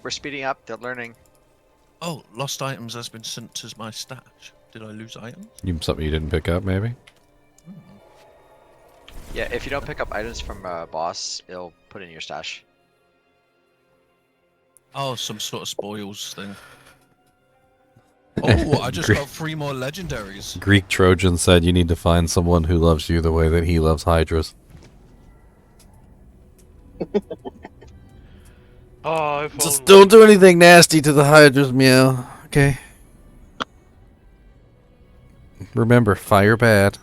We're speeding up. They're learning. Oh, lost items has been sent to my stash. Did I lose items? Something you didn't pick up, maybe? Yeah, if you don't pick up items from a boss, it'll put it in your stash. Oh, some sort of spoils thing. Oh, I just got 3 more legendaries. Greek Trojan said you need to find someone who loves you the way that he loves Hydras. Oh, if Just only. don't do anything nasty to the Hydras, meow. Okay. Remember, fire bad.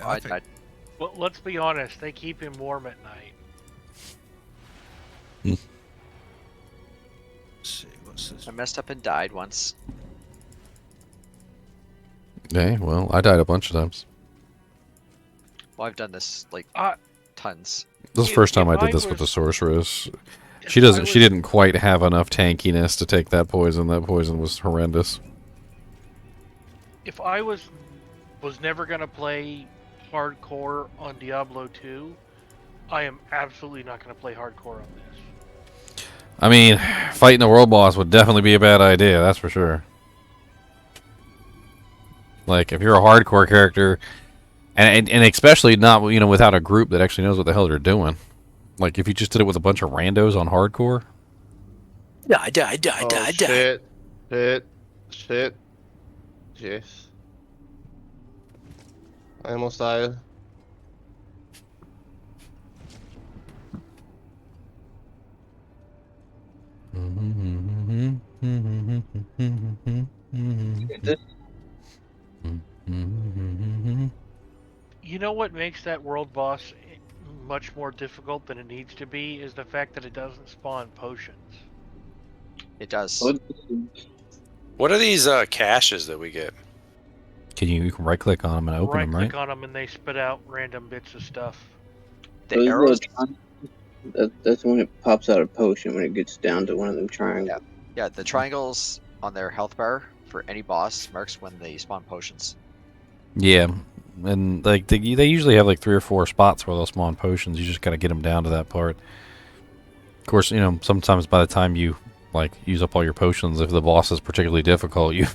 I think... Well, let's be honest. They keep him warm at night. Let's see, what's this? I messed up and died once. Okay, well, I died a bunch of times. Well, I've done this like tons. This is the first time I did this with the Sorceress. She didn't quite have enough tankiness to take that poison. That poison was horrendous. If I was never gonna play hardcore on Diablo 2, I am absolutely not gonna play hardcore on this. I mean, fighting the world boss would definitely be a bad idea, that's for sure. Like, if you're a hardcore character, and especially not, without a group that actually knows what the hell they're doing. Like, if you just did it with a bunch of randos on hardcore. Die. Shit. Yes. I almost died. You know what makes that world boss much more difficult than it needs to be is the fact that it doesn't spawn potions. It does. What are these caches that we get? You can right click on them and open them, right? Right click on them and they spit out random bits of stuff. The arrows. That's when it pops out a potion when it gets down to one of them triangles. Yeah, the triangles on their health bar for any boss marks when they spawn potions. Yeah, and like they usually have like 3 or 4 spots where they'll spawn potions. You just gotta get them down to that part. Of course, sometimes by the time you use up all your potions, if the boss is particularly difficult, you've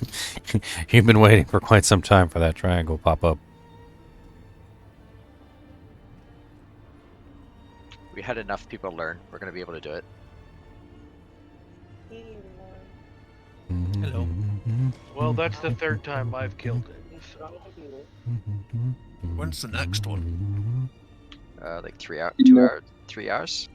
been waiting for quite some time for that triangle to pop up. We had enough people learn. We're gonna be able to do it. Hello. Well, that's the 3rd time I've killed it. So. When's the next one? Like 3 hours, 2 hours, 3 hours.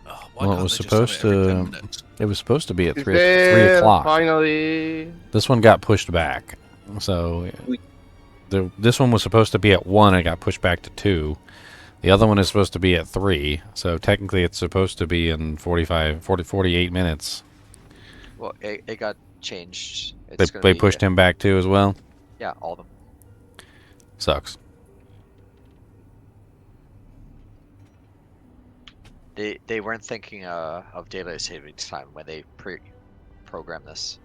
Oh, Well, it was supposed to. It was supposed to be at 3 There, o'clock. Finally. This one got pushed back, so this one was supposed to be at 1 and got pushed back to 2. The other one is supposed to be at 3, so technically it's supposed to be in 48 minutes. Well, it got changed. They pushed him back too as well? Yeah, all of them. Sucks. They weren't thinking of daylight savings time when they programmed this.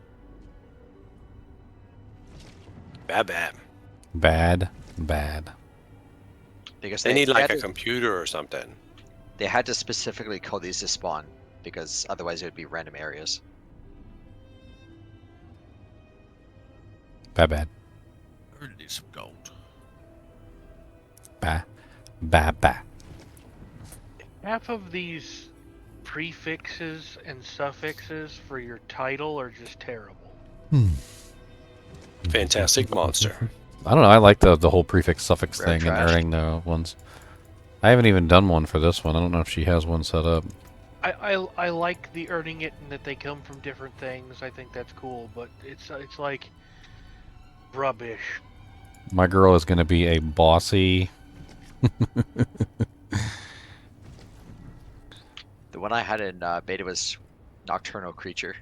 Bad. Bad. Because They need like had a computer or something. They had to specifically call these to spawn because otherwise it would be random areas. Bad. I really need some gold. Bad. Half of these prefixes and suffixes for your title are just terrible. Fantastic monster. I don't know. I like the whole prefix suffix Rare thing trash. and earning the ones. I haven't even done one for this one. I don't know if she has one set up. I like the earning it and that they come from different things. I think that's cool, but it's like rubbish. My girl is going to be a bossy. The one I had in beta was Nocturnal Creature.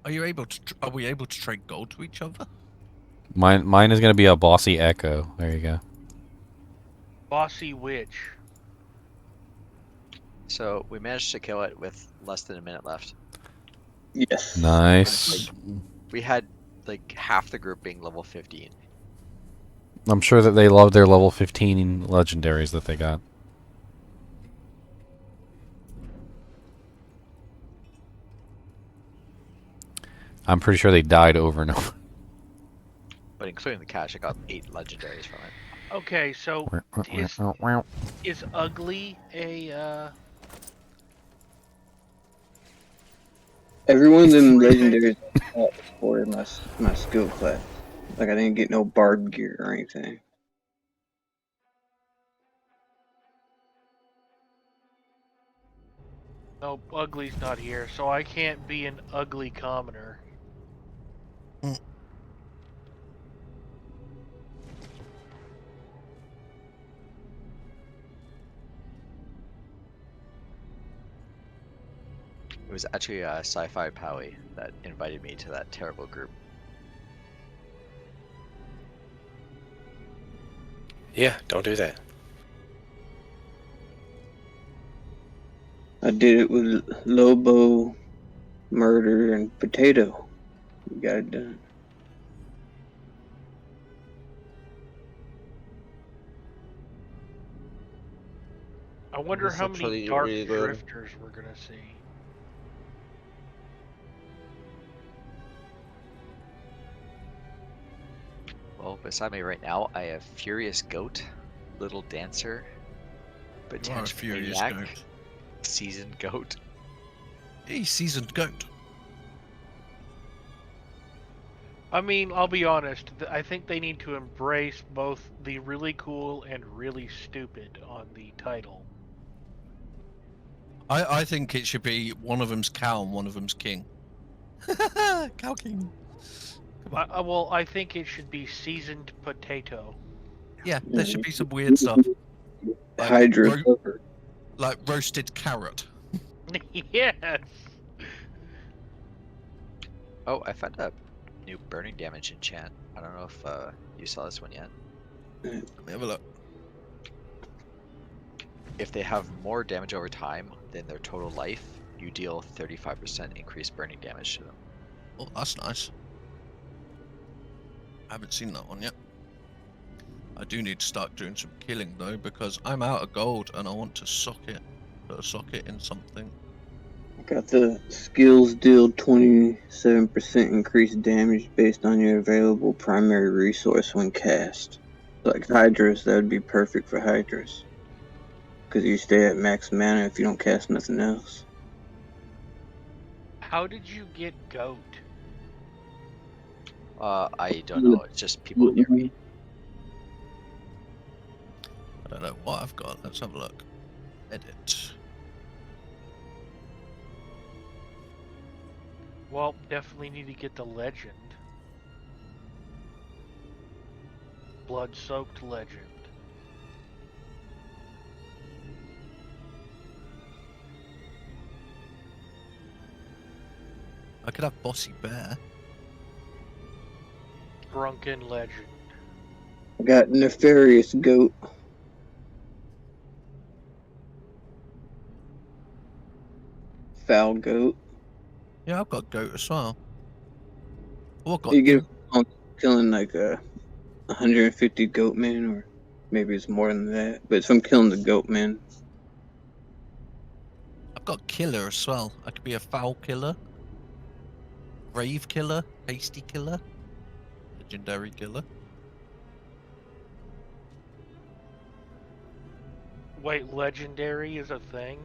Are we able to trade gold to each other? Mine is going to be a bossy echo. There you go. Bossy witch. So we managed to kill it with less than a minute left. Yes. Nice. We had like half the group being level 15. I'm sure that they love their level 15 legendaries that they got. I'm pretty sure they died over and over. But including the cash, I got 8 legendaries from it. Okay, so is ugly a Every one of them Okay. legendaries I got for my skill class. Like I didn't get no bard gear or anything. no ugly's not here, so I can't be an ugly commoner. It was actually Sci-Fi Powie that invited me to that terrible group. Yeah, don't do that. I did it with Lobo, Murder, and Potato. We got it done. I wonder That's how many actually dark really good. drifters we're gonna see. Well, beside me right now, I have Furious Goat, Little Dancer, You are a Potential furious Maniac, goat. Seasoned Goat. Hey, seasoned goat. I mean, I'll be honest. I think they need to embrace both the really cool and really stupid on the title. I think it should be one of them's cow and one of them's king. Cow king. Come on. Well, I think it should be seasoned potato. Yeah, there should be some weird stuff. Like, Hydra. like roasted carrot. Yes. Oh, I found a new burning damage enchant. I don't know if you saw this one yet. Let me have a look. If they have more damage over time than their total life, you deal 35% increased burning damage to them. Oh, that's nice. I haven't seen that one yet. I do need to start doing some killing though, because I'm out of gold and I want to sock it. Put a socket in something. Got the skills deal 27% increased damage based on your available primary resource when cast. Like Hydras, that would be perfect for Hydras. Because you stay at max mana if you don't cast nothing else. How did you get goat? I don't know. It's just people near me. I don't know what I've got. Let's have a look. Edit. Well, definitely need to get the legend. Blood-soaked legend. I could have Bossy Bear. Drunken legend. I got Nefarious Goat. Foul Goat. Yeah, I've got goat as well. Oh, I've got You get imp. on killing like 150 goat men, or maybe it's more than that. But it's from killing the goat men. I've got killer as well. I could be a foul killer, grave killer, hasty killer, legendary killer. Wait, legendary is a thing?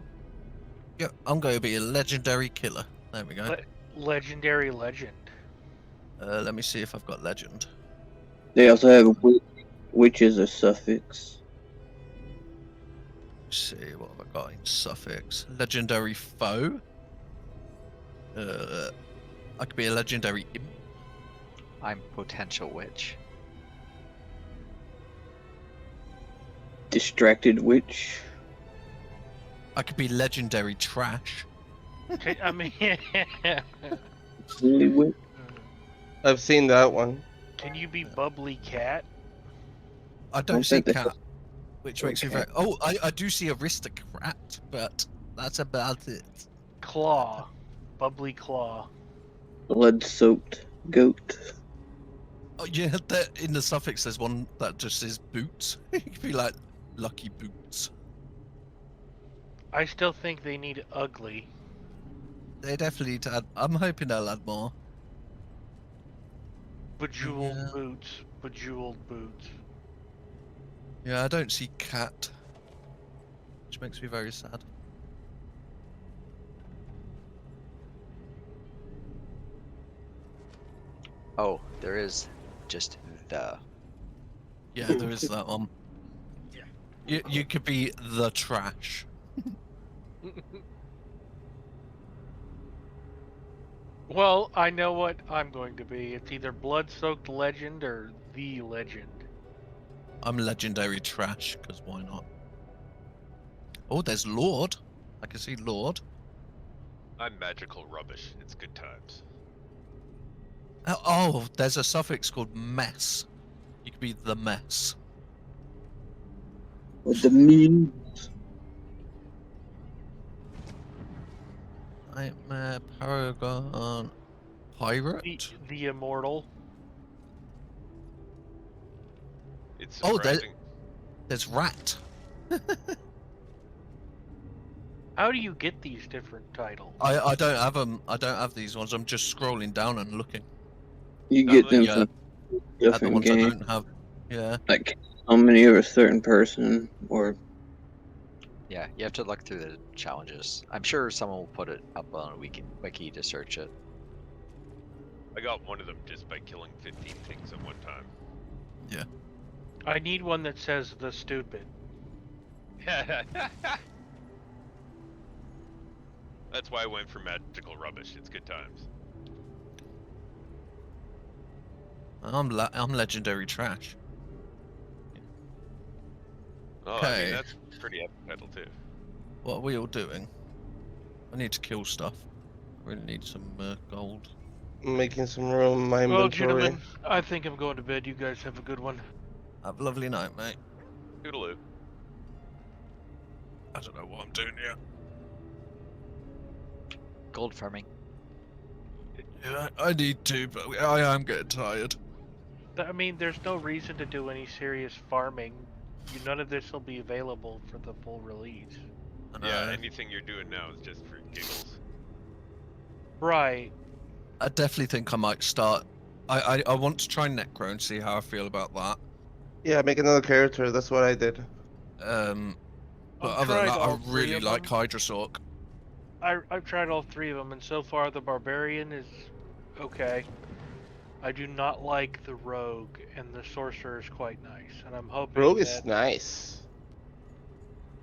Yeah, I'm going to be a legendary killer. There we go. Legendary legend. Let me see if I've got legend. They also have witch as a suffix. Let's see, what have I got in suffix? Legendary foe. I could be a legendary imp. I'm Potential Witch. Distracted witch. I could be legendary trash. I mean, Holy witch. I've seen that one. can you be bubbly cat? I don't I see think they- cat, which makes me very. Oh, I do see aristocrat, but that's about it. Claw. Bubbly claw. Blood-soaked goat. Oh yeah, in the suffix there's one that just says boots. You could be like lucky boots. I still think they need ugly. They definitely need to add. I'm hoping they'll add more. Bejeweled Yeah. boots. Bejeweled boots. Yeah, I don't see cat, which makes me very sad. Oh, there is just the. Yeah, there is that one. You could be the trash. Well, I know what I'm going to be. It's either Blood-Soaked Legend or The Legend. I'm legendary trash, because why not? Oh, there's Lord. I can see Lord. I'm magical rubbish. It's good times. Oh, there's a suffix called mess. You could be the mess. With the mean. Nightmare, Paragon, Pirate. The Immortal. It's Oh, surprising. there's Rat. How do you get these different titles? I don't have them. I don't have these ones. I'm just scrolling down and looking You get them yeah, from at the different ones I games. don't have. Yeah. Like how many of a certain person or Yeah, you have to look through the challenges. I'm sure someone will put it up on a wiki to search it. I got one of them just by killing 15 things at one time. I need one that says the stupid. That's why I went for magical rubbish. It's good times. I'm legendary trash. Oh, I Okay. mean, that's pretty epic title too. What are we all doing? I need to kill stuff. I really need some gold. I'm making some room in my Well, inventory. gentlemen, I think I'm going to bed. You guys have a good one. Have a lovely night, mate. Toodaloo. I don't know what I'm doing yet. Gold farming. Yeah, I need to, but I am getting tired. I mean, there's no reason to do any serious farming. None of this will be available for the full release. And, Yeah, anything you're doing now is just for giggles. Right. I definitely think I might start. I want to try Necro and see how I feel about that. Yeah, make another character. That's what I did. But I've other than tried that, I all three really of like them. Hydra Sorc. I've tried all three of them, and so far the Barbarian is okay. I do not like the Rogue, and the Sorcerer is quite nice, and I'm hoping Rogue that is nice.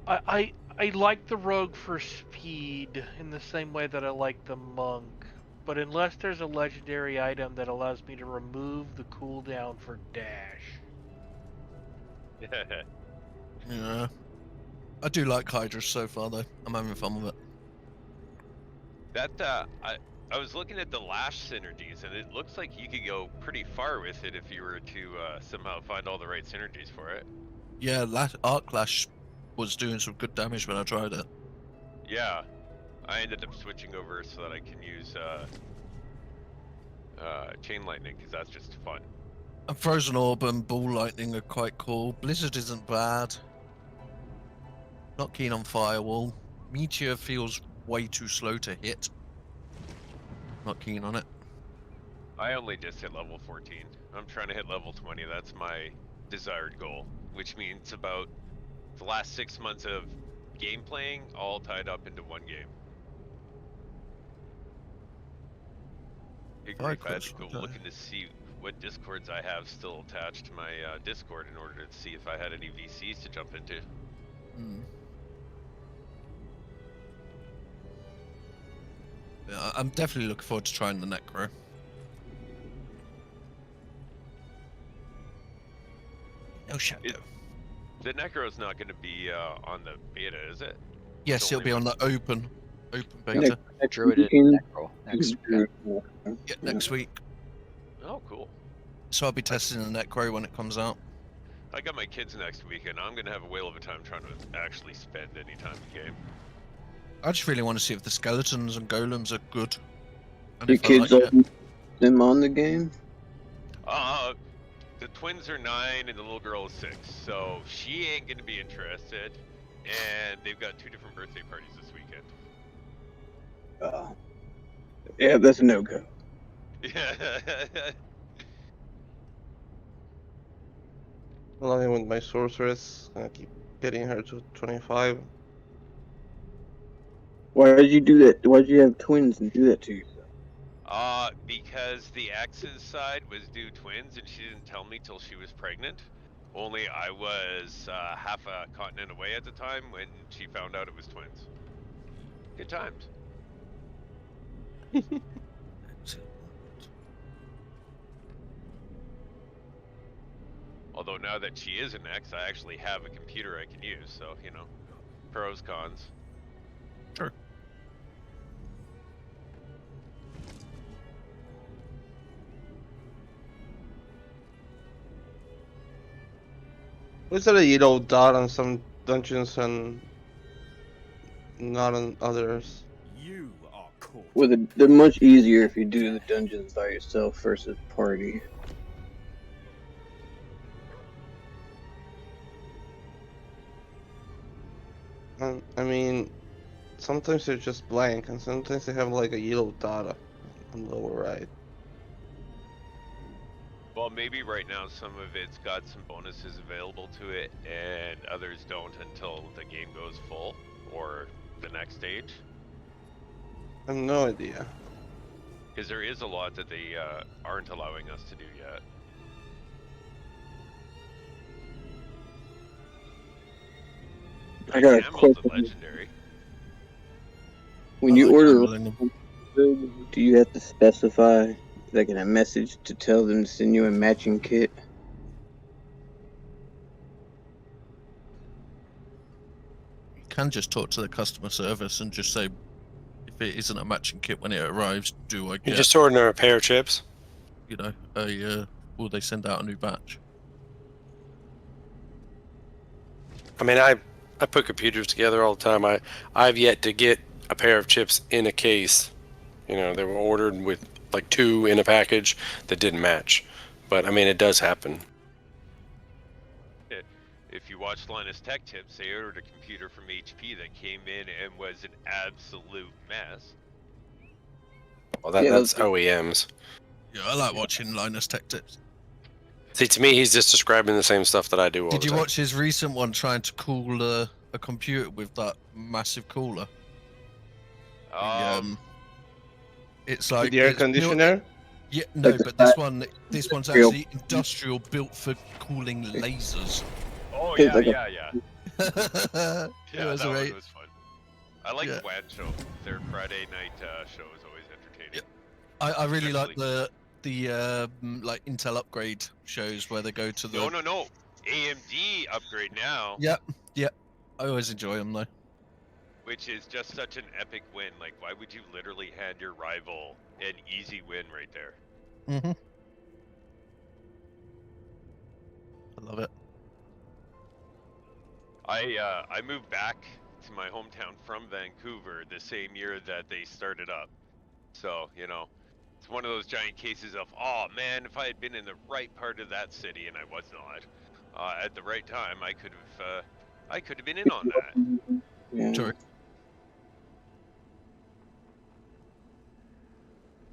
I like the Rogue for speed in the same way that I like the Monk, but unless there's a legendary item that allows me to remove the cooldown for dash. Yeah. I do like Hydra so far, though. I'm having fun with it. That I was looking at the Lash synergies, and it looks like you could go pretty far with it if you were to somehow find all the right synergies for it. Yeah, Arc Lash was doing some good damage when I tried it. Yeah, I ended up switching over so that I can use Chain Lightning because that's just fun. And Frozen Orb and Ball Lightning are quite cool. Blizzard isn't bad. Not keen on Firewall. Meteor feels way too slow to hit. Not keen on it. I only just hit level 14. I'm trying to hit level 20. That's my desired goal, which means about the last 6 months of game playing all tied up into one game. Hey, Grief, I had to go looking to see what Discords I have still attached to my Discord in order to see if I had any VCs to jump into. Yeah, I'm definitely looking forward to trying the Necro. No shadow. The Necro's not going to be on the beta, is it? Yes, It's he'll only be on when- the open beta. Druided can- Necro next weekend. Yeah, next week. Oh, cool. So I'll be testing the Necro when it comes out. I got my kids next week, and I'm going to have a whale of a time trying to actually spend any time in game. I just really want to see if the skeletons and golems are good. And Your if I kids like all it. them on the game? The twins are 9 and the little girl is 6, so she ain't going to be interested. And they've got 2 different birthday parties this weekend. Yeah, that's a no go. Yeah. Along with my sorceress, I keep getting her to 25. Why did you do that? Why did you have twins and do that to yourself? Because the ex's side was due twins, and she didn't tell me till she was pregnant. Only I was half a continent away at the time when she found out it was twins. Good times. Although now that she is an ex, I actually have a computer I can use, so, you know, pros, cons. Sure. What's that a yellow dot on some dungeons and not on others? You are caught. Well, they're much easier if you do the dungeons by yourself versus party. I mean, sometimes they're just blank, and sometimes they have like a yellow dot on the lower right. Well, maybe right now some of it's got some bonuses available to it, and others don't until the game goes full, or the next stage. I have no idea. Because there is a lot that they aren't allowing us to do yet. I got a Campbell's a question. legendary. When I you like order, handling them. do you have to specify like in a message to tell them to send you a matching kit? You can just talk to the customer service and just say, if it isn't a matching kit when it arrives, do I You get, just order a pair of chips. you know, will they send out a new batch? I mean, I put computers together all the time. I've yet to get a pair of chips in a case. You know, they were ordered with like 2 in a package that didn't match. But I mean, it does happen. If you watched Linus Tech Tips, they ordered a computer from HP that came in and was an absolute mess. Well, Yeah, that's OEMs. Yeah, I like watching Linus Tech Tips. See, to me, he's just describing the same stuff that I do all Did the you time. watch his recent one trying to cool a computer with that massive cooler? It's like The air it's built- conditioner? Yeah, no, Like the but side- this one's Real- actually industrial, built for cooling lasers. Oh It's yeah, like yeah, yeah. Yeah, Yeah, was that great. one was fun. I like Yeah. WAN Show. Their Friday night show is always entertaining. I really like Especially- the like Intel upgrade shows where they go to the. No. AMD upgrade now, Yep. I always enjoy them though. which is just such an epic win. Like, why would you literally hand your rival an easy win right there? Mm-hmm. I love it. I moved back to my hometown from Vancouver the same year that they started up. So, you know, it's one of those giant cases of, oh man, if I had been in the right part of that city, and I was not, at the right time, I could have been in on that. Yeah. Sure.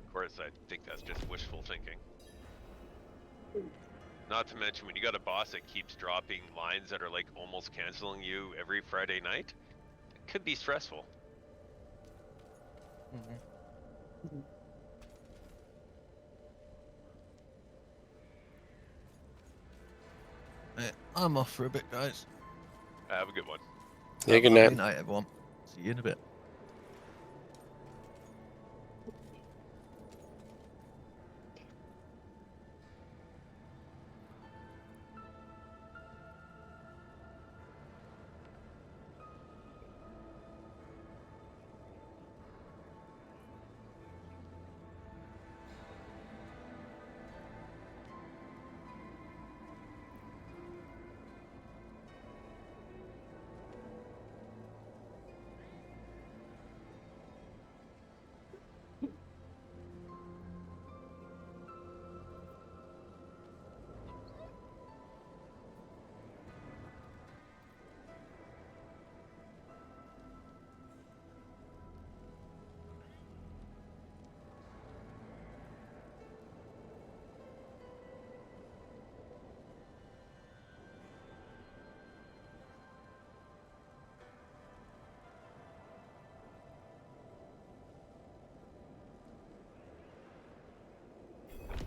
Of course, I think that's just wishful thinking. Not to mention, when you got a boss that keeps dropping lines that are like almost canceling you every Friday night, it could be stressful. Mm-hmm. Yeah, I'm off for a bit, guys. Have a good one. Yeah, good Lovely night. night, everyone. See you in a bit.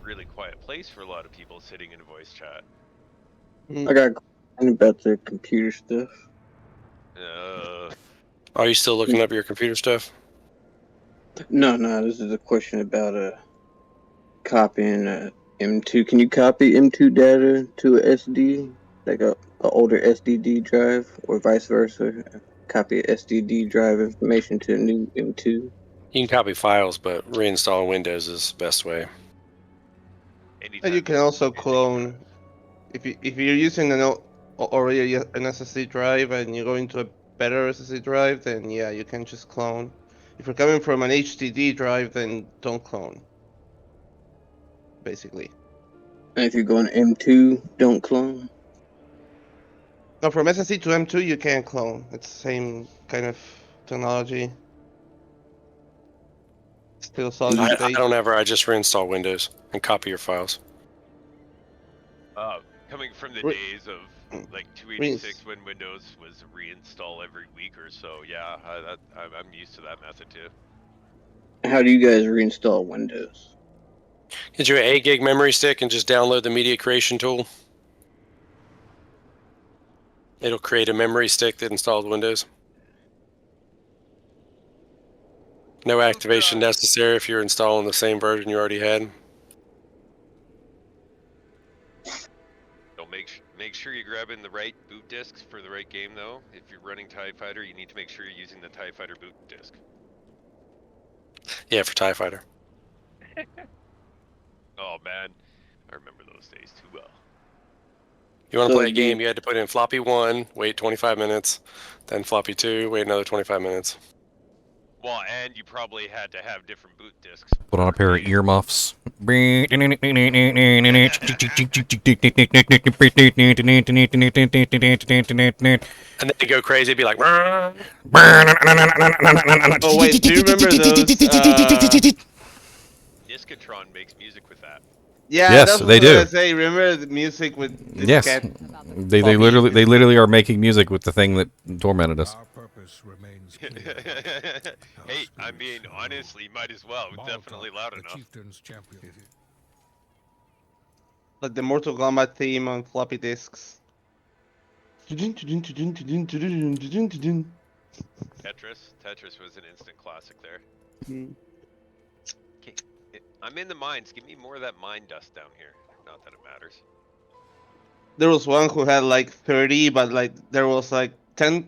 really quiet place for a lot of people sitting in voice chat. I got a question about the computer stuff. Are you still looking up your computer stuff? No, this is a question about copying M2. Can you copy M2 data to a SD, like a older SDD drive, or vice versa? Copy a SDD drive information to a new M2. You can copy files, but reinstalling Windows is the best way. And you can also clone. If you're using already an SSD drive and you go into a better SSD drive, then yeah, you can just clone. If you're coming from an HDD drive, then don't clone. Basically. And if you're going M2, don't clone. No, from SSD to M2 you can't clone. It's the same kind of technology. Still solid I state. don't ever. I just reinstall Windows and copy your files. Coming from the days of like 286 when Windows was reinstall every week or so, yeah, I'm used to that method too. How do you guys reinstall Windows? Get you an 8 gig memory stick and just download the media creation tool. It'll create a memory stick that installs Windows. No activation necessary if you're installing the same version you already had. So make sure you're grabbing the right boot discs for the right game though. If you're running TIE Fighter, you need to make sure you're using the TIE Fighter boot disc. Yeah, for TIE Fighter. Oh man, I remember those days too well. You want to play a game, you had to put in floppy 1, wait 25 minutes, then floppy 2, wait another 25 minutes. Well, and you probably had to have different boot discs. Put on a pair of earmuffs. And And then they go crazy, be like, Oh wait, do you remember those? Discatron makes music with that. Yeah, yes, that's what they I was gonna do. say. Remember the music with Yes, diskette? they literally are making music with the thing that tormented us. Hey, I mean, honestly, might as well. Definitely loud enough. Like the Mortal Kombat theme on floppy disks. Tetris was an instant classic there. Okay, I'm in the mines. Give me more of that mine dust down here. Not that it matters. There was one who had like 30, but like there was like 3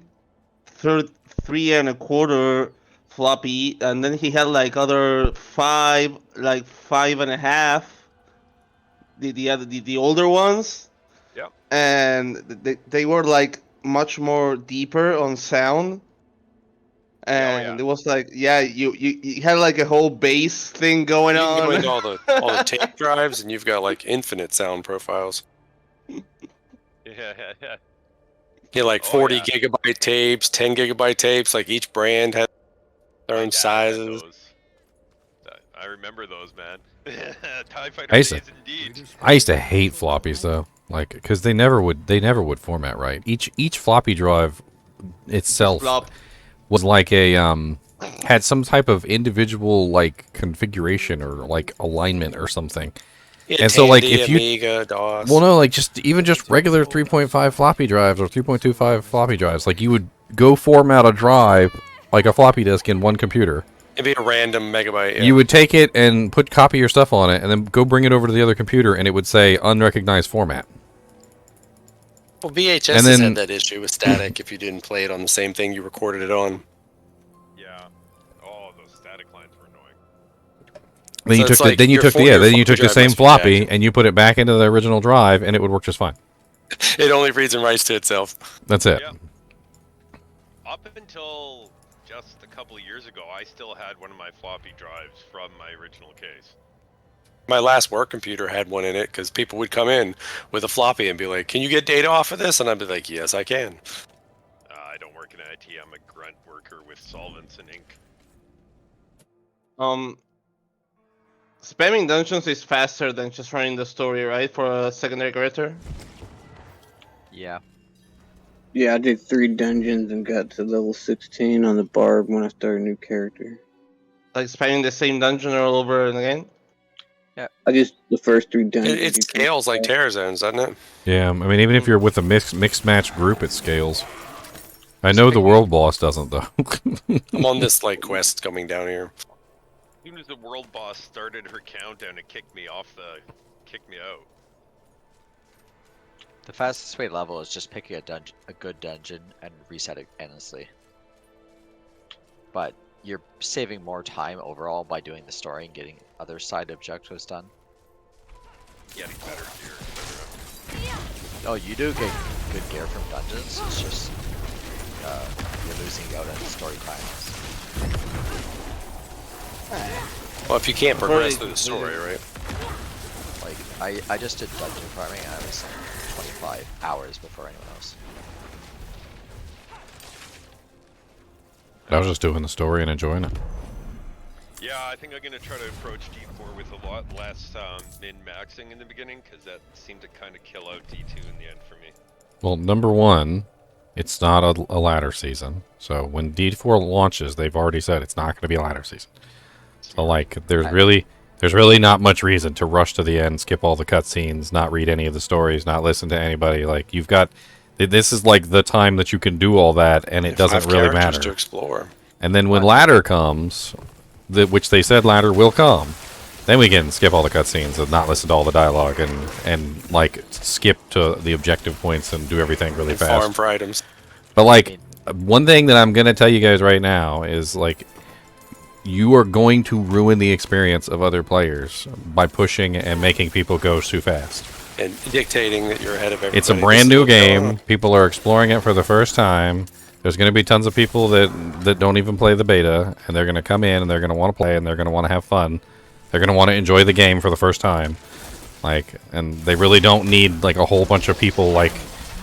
1/4 floppy, and then he had like other 5, like 5.5. The older ones. Yep. And they were like much more deeper on sound. And it was like, yeah, you had like a whole bass thing going you can on. go into all the tape drives, and you've got like infinite sound profiles. Yeah. You like 40 gigabyte tapes, 10 gigabyte tapes. Like each brand has their own sizes. I remember those, man. TIE Fighter I used days indeed. to hate floppies though, like because they never would format right. Each floppy drive itself was like a had some type of individual like configuration or like alignment or something. Yeah, and so like if you Amiga, DOS. well no like just regular 3.5 floppy drives or 3.25 floppy drives, like you would go format a drive like a floppy disk in one computer. It'd be a random megabyte. Yeah. You would take it and copy your stuff on it, and then go bring it over to the other computer, and it would say unrecognized format. Well, VHS has had that issue with static if you didn't play it on the same thing you recorded it on. Yeah. Oh, those static lines were annoying. Then you took the same floppy and you put it back into the original drive, and it would work just fine. It only reads and writes to itself. That's it. Yeah. Up until just a couple of years ago, I still had one of my floppy drives from my original case. My last work computer had one in it because people would come in with a floppy and be like, "Can you get data off of this?" And I'd be like, "Yes, I can." I don't work in IT. I'm a grunt worker with solvents and ink. Spamming dungeons is faster than just running the story, right? For a secondary character. Yeah. Yeah, I did 3 dungeons and got to level 16 on the barb when I started a new character. Like spamming the same dungeon all over and again? I just the first 3 dungeons. It you can- scales like Terror Zones, doesn't it? Yeah, I mean, even if you're with a mixed match group, it scales. I know the world boss doesn't though. I'm on this like quest coming down here. As soon as the world boss started her countdown, it kicked me out. The fastest way level is just picking a good dungeon and reset it endlessly. But you're saving more time overall by doing the story and getting other side objectives done. Getting better gear, etc. Oh, you do get good gear from dungeons. It's just you're losing out on story times. Well, if you can't progress through the story, right? Like I just did dungeon farming and I was like 25 hours before anyone else. I was just doing the story and enjoying it. Yeah, I think I'm gonna try to approach D4 with a lot less min-maxing in the beginning, because that seemed to kind of kill out D2 in the end for me. Well, number one, it's not a ladder season. So when D4 launches, they've already said it's not going to be a ladder season. So like, there's really not much reason to rush to the end, skip all the cutscenes, not read any of the stories, not listen to anybody. Like you've got, this is like the time that you can do all that, and it doesn't really matter. To explore. And then when ladder comes, which they said ladder will come, then we can skip all the cutscenes and not listen to all the dialogue and like skip to the objective points and do everything really fast. Farm for items. But like one thing that I'm gonna tell you guys right now is like you are going to ruin the experience of other players by pushing and making people go too fast. And dictating that you're ahead of everybody. It's a brand new game. People are exploring it for the first time. There's going to be tons of people that don't even play the beta, and they're going to come in and they're going to want to play and they're going to want to have fun. They're going to want to enjoy the game for the first time. Like, and they really don't need like a whole bunch of people like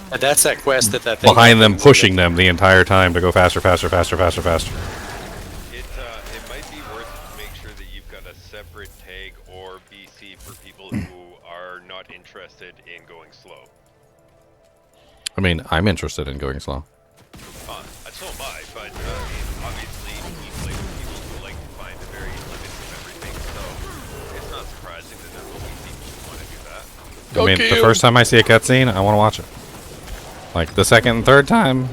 that's that quest that thing behind them pushing them the entire time to go faster, faster, faster, faster, faster. It might be worth it to make sure that you've got a separate tag or BC for people who are not interested in going slow. I mean, I'm interested in going slow. So am I, but obviously you play with people who like to find the very limits of everything, so it's not surprising that there will be people who want to do that. I mean, the first time I see a cutscene, I want to watch it. Like the second and third time,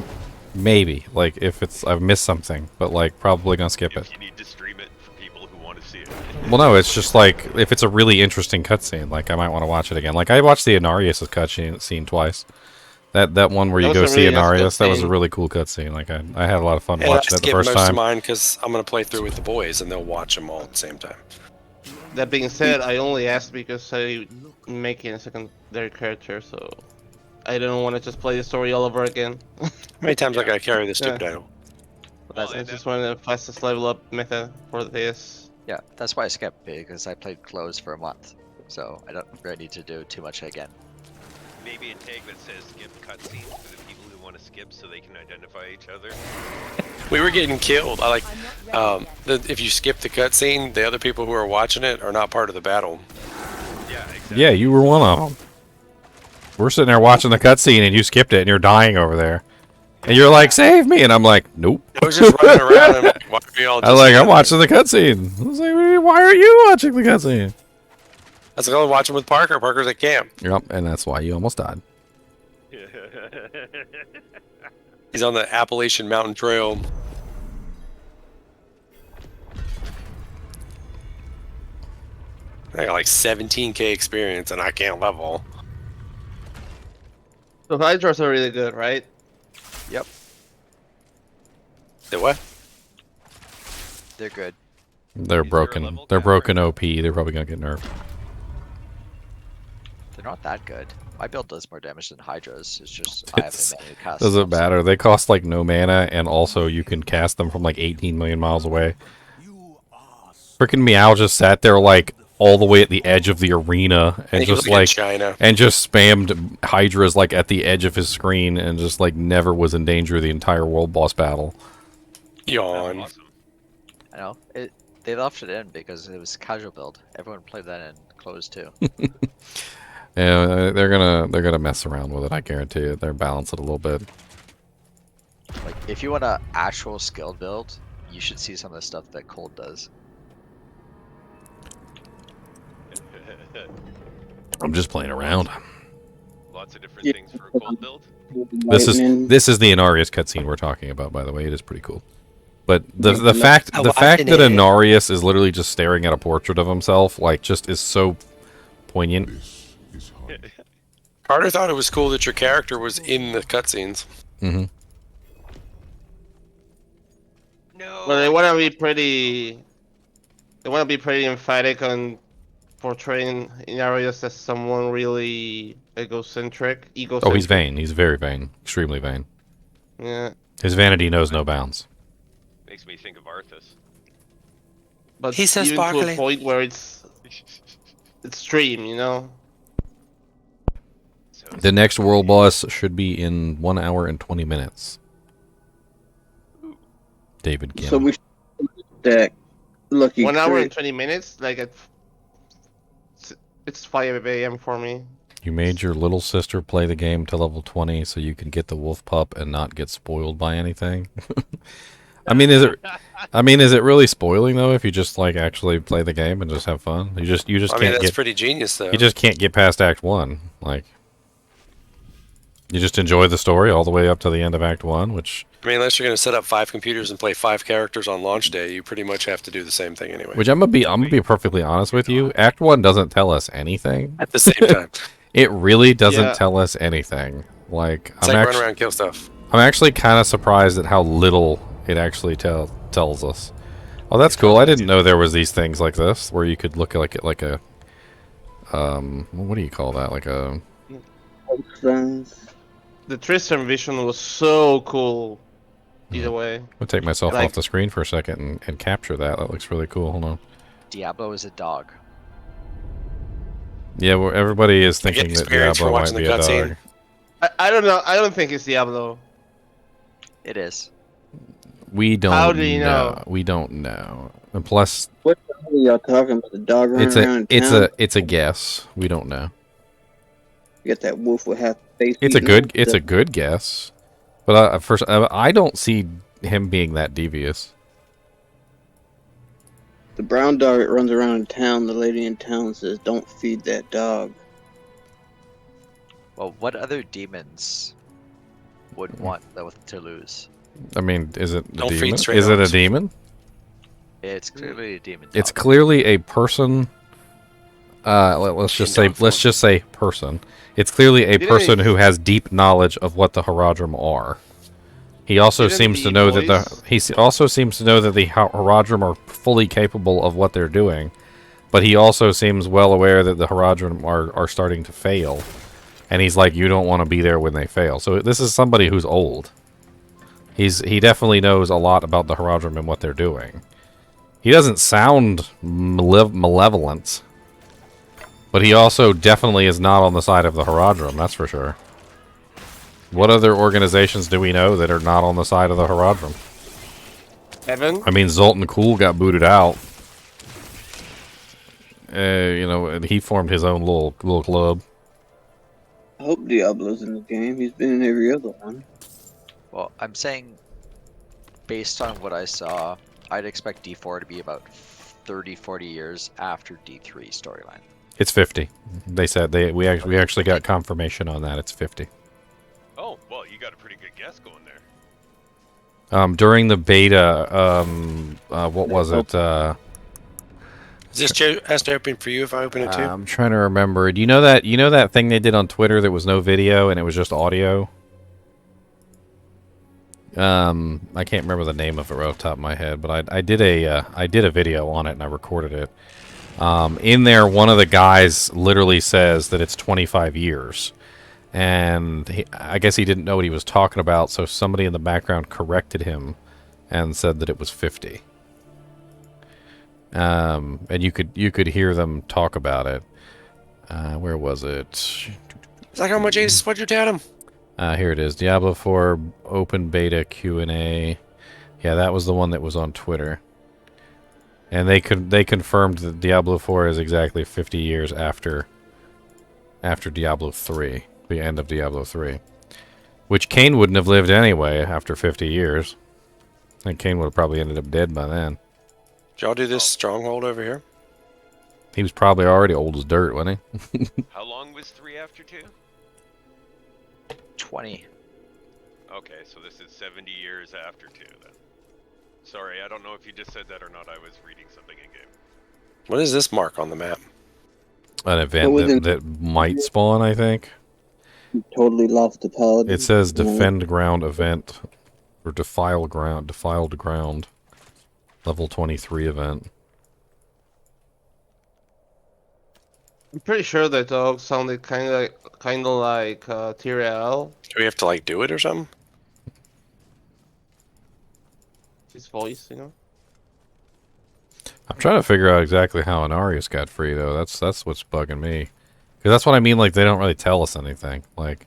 maybe. Like if I've missed something, but like probably gonna skip it. You need to stream it for people who want to see it. Well, no, it's just like if it's a really interesting cutscene, like I might want to watch it again. Like I watched the Inarius cutscene twice. That one where you go see Inarius, that was a really cool cutscene. Like I had a lot of fun watching it the first time. Most of mine because I'm gonna play through with the boys and they'll watch them all at the same time. That being said, I only asked because I'm making a secondary character, so I don't want to just play the story all over again. How many times I gotta carry this stupid idol? I just wanted the fastest level up method for this. Yeah, that's why I skipped, because I played close for a month, so I don't really need to do too much again. Maybe a tag that says skip cutscenes for the people who want to skip so they can identify each other. We were getting killed. I like if you skip the cutscene, the other people who are watching it are not part of the battle. Yeah, exactly. Yeah, you were one of them. We're sitting there watching the cutscene and you skipped it and you're dying over there. And you're like, save me! And I'm like, nope. I was just running around and like, why are we all just I'm watching the cutscene. I was like, why are you watching the cutscene? I was going to watch him with Parker. Parker's at camp. Yep, and that's why you almost died. He's on the Appalachian Mountain Trail. I got like 17k experience and I can't level. So Hydras are really good, right? Yep, The what? they're good. They're broken. They're broken OP. They're probably gonna get nerfed. They're not that good. My build does more damage than Hydra's. It's just I have a mana cast. Doesn't matter. They cost like no mana, and also you can cast them from like 18 million miles away. Freaking Meow just sat there like all the way at the edge of the arena and just like and just spammed Hydras like at the edge of his screen and just like never was in danger of the entire world boss battle. Yawn. Awesome. I know. They left it in because it was casual build. Everyone played that in closed too. Yeah, they're gonna mess around with it. I guarantee it. They're balance it a little bit. Like if you want a actual skilled build, you should see some of the stuff that Cold does. I'm just playing around. Lots of different things for a cold build. This Lightning. is the Inarius cutscene we're talking about, by the way. It is pretty cool. But the Yeah, fact I'm the fact watching that it. Inarius is literally just staring at a portrait of himself, like, just is so poignant. Carter thought it was cool that your character was in the cutscenes. Mm-hmm. No. Well, they want to be pretty. They want to be pretty emphatic on portraying Inarius as someone really egocentric. Oh, he's vain. He's very vain. Extremely vain. Yeah, His vanity knows no bounds. Makes me think of Arthas. but He's so even to a sparkly. point where it's extreme, you know. So The next world boss should be in 1 hour and 20 minutes. David Kim. So we should stack lucky 1 hour and crit. 20 minutes, like it's 5 a.m. for me. You made your little sister play the game to level 20 so you can get the wolf pup and not get spoiled by anything. I mean, is it really spoiling though if you just like actually play the game and just have fun? You just I mean, can't that's get pretty genius, though. you just can't get past Act 1. Like you just enjoy the story all the way up to the end of Act 1, which I mean, unless you're going to set up 5 computers and play 5 characters on launch day, you pretty much have to do the same thing anyway. I'm gonna be perfectly honest with you. Act 1 doesn't tell us anything. At the same time, It really doesn't Yeah. tell us anything. Like it's like run around and kill stuff. I'm actually kind of surprised at how little it actually tells us. Oh, that's cool. I didn't know there was these things like this where you could look like it like a what do you call that? Like a Signs. The Tristan vision was so cool. Either way, I'll take myself Like- off the screen for a second and capture that. That looks really cool. Hold on. Diablo is a dog. Yeah, well, everybody is I get thinking that experience for Diablo might watching be the a cutscene. dog. I don't know. I don't think it's Diablo. It is. We don't How do you know? We don't know. And plus, What the hell are y'all talking about? The dog running it's around a in town? it's a guess. We don't know. You got that wolf with half face. It's a eating good up it's a stuff. good guess, but first I don't see him being that devious. The brown dog that runs around in town. The lady in town says, "Don't feed that dog." Well, what other demons would want to lose? I mean, is it a Don't feed demon? stray Is it a dogs. demon? It's clearly a demon. It's dog. clearly a person. Let's just say person. It's clearly a Didn't person he- who has deep knowledge of what the Haradrim are. He also Didn't seems to the know that voice- also seems to know that the Haradrim are fully capable of what they're doing, but he also seems well aware that the Haradrim are starting to fail, and he's like, you don't want to be there when they fail. So this is somebody who's old. He definitely knows a lot about the Haradrim and what they're doing. He doesn't sound malevolent, but he also definitely is not on the side of the Haradrim, that's for sure. What other organizations do we know that are not on the side of the Haradrim? Evan. I mean, Zoltan Cool got booted out. You know, and he formed his own little club. I hope Diablo's in the game. He's been in every other one. Well, I'm saying, based on what I saw, I'd expect D4 to be about 30, 40 years after D3 storyline. It's 50. They said we actually got confirmation on that. It's 50. Oh, well, you got a pretty good guess going there. During the beta, what was it? Is this chair has to open for you if I open it too? I'm trying to remember. Do you know that thing they did on Twitter that was no video and it was just audio? I can't remember the name of it right off the top of my head, but I did a video on it and I recorded it. In there, one of the guys literally says that it's 25 years. And I guess he didn't know what he was talking about, so somebody in the background corrected him and said that it was 50. And you could hear them talk about it. Where was it? It's like, how much Ace? What'd you tell him? Here it is. Diablo 4 open beta Q&A. Yeah, that was the one that was on Twitter. And they confirmed that Diablo 4 is exactly 50 years after Diablo 3, the end of Diablo 3. Which Cain wouldn't have lived anyway after 50 years. I think Cain would have probably ended up dead by then. Did y'all do this stronghold over here? He was probably already old as dirt, wasn't he? How long was 3 after 2? 20. Okay, so this is 70 years after 2 then. Sorry, I don't know if you just said that or not. I was reading something in game. What is this mark on the map? An event that might spawn, I think. Totally lost the pod. It says defend ground event or defiled ground. Level 23 event. I'm pretty sure that dog sounded kind of like Tyrael. Do we have to like do it or something? His voice, you know. I'm trying to figure out exactly how Anarius got free, though. That's what's bugging me. Because that's what I mean, like, they don't really tell us anything. Like,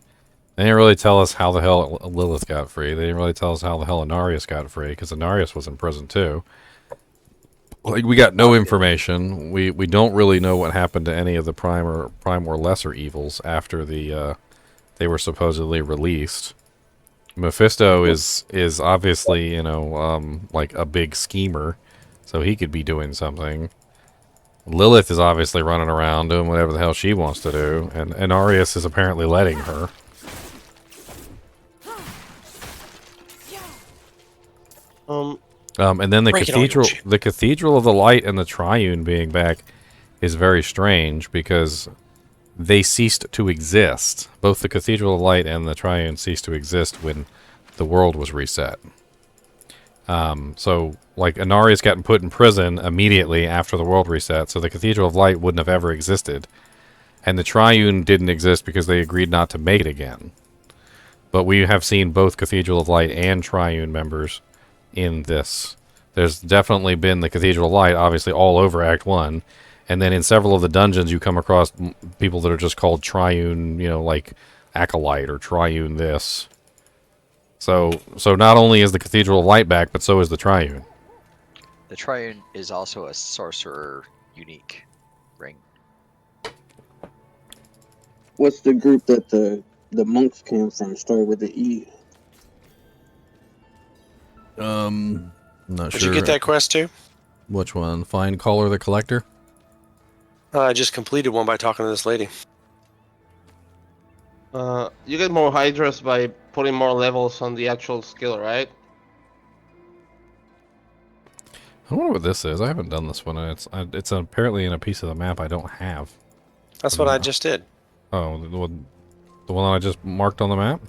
they didn't really tell us how the hell Lilith got free. They didn't really tell us how the hell Anarius got free, because Anarius was in prison, too. Like, we got no information. We don't really know what happened to any of the prime or lesser evils after they were supposedly released. Mephisto is obviously, you know, like a big schemer, so he could be doing something. Lilith is obviously running around doing whatever the hell she wants to do, and Arius is apparently letting her. And then the Cathedral of the Light and the Triune being back is very strange because they ceased to exist. Both the Cathedral of Light and the Triune ceased to exist when the world was reset. So, like, Anarius got put in prison immediately after the world reset, so the Cathedral of Light wouldn't have ever existed. And the Triune didn't exist because they agreed not to make it again. But we have seen both Cathedral of Light and Triune members in this. There's definitely been the Cathedral of Light, obviously, all over Act 1. And then in several of the dungeons, you come across people that are just called Triune, you know, like Acolyte or Triune this. So not only is the Cathedral of Light back, but so is the Triune. The Triune is also a sorcerer unique ring. What's the group that the monks came from? Started with the E. Not Did sure. you get that quest too? Which one? Find Caller the Collector? I just completed one by talking to this lady. You get more Hydras by putting more levels on the actual skill, right? I wonder what this is. I haven't done this one. It's apparently in a piece of the map I don't have. That's what I just did. Oh, the one I just marked on the map?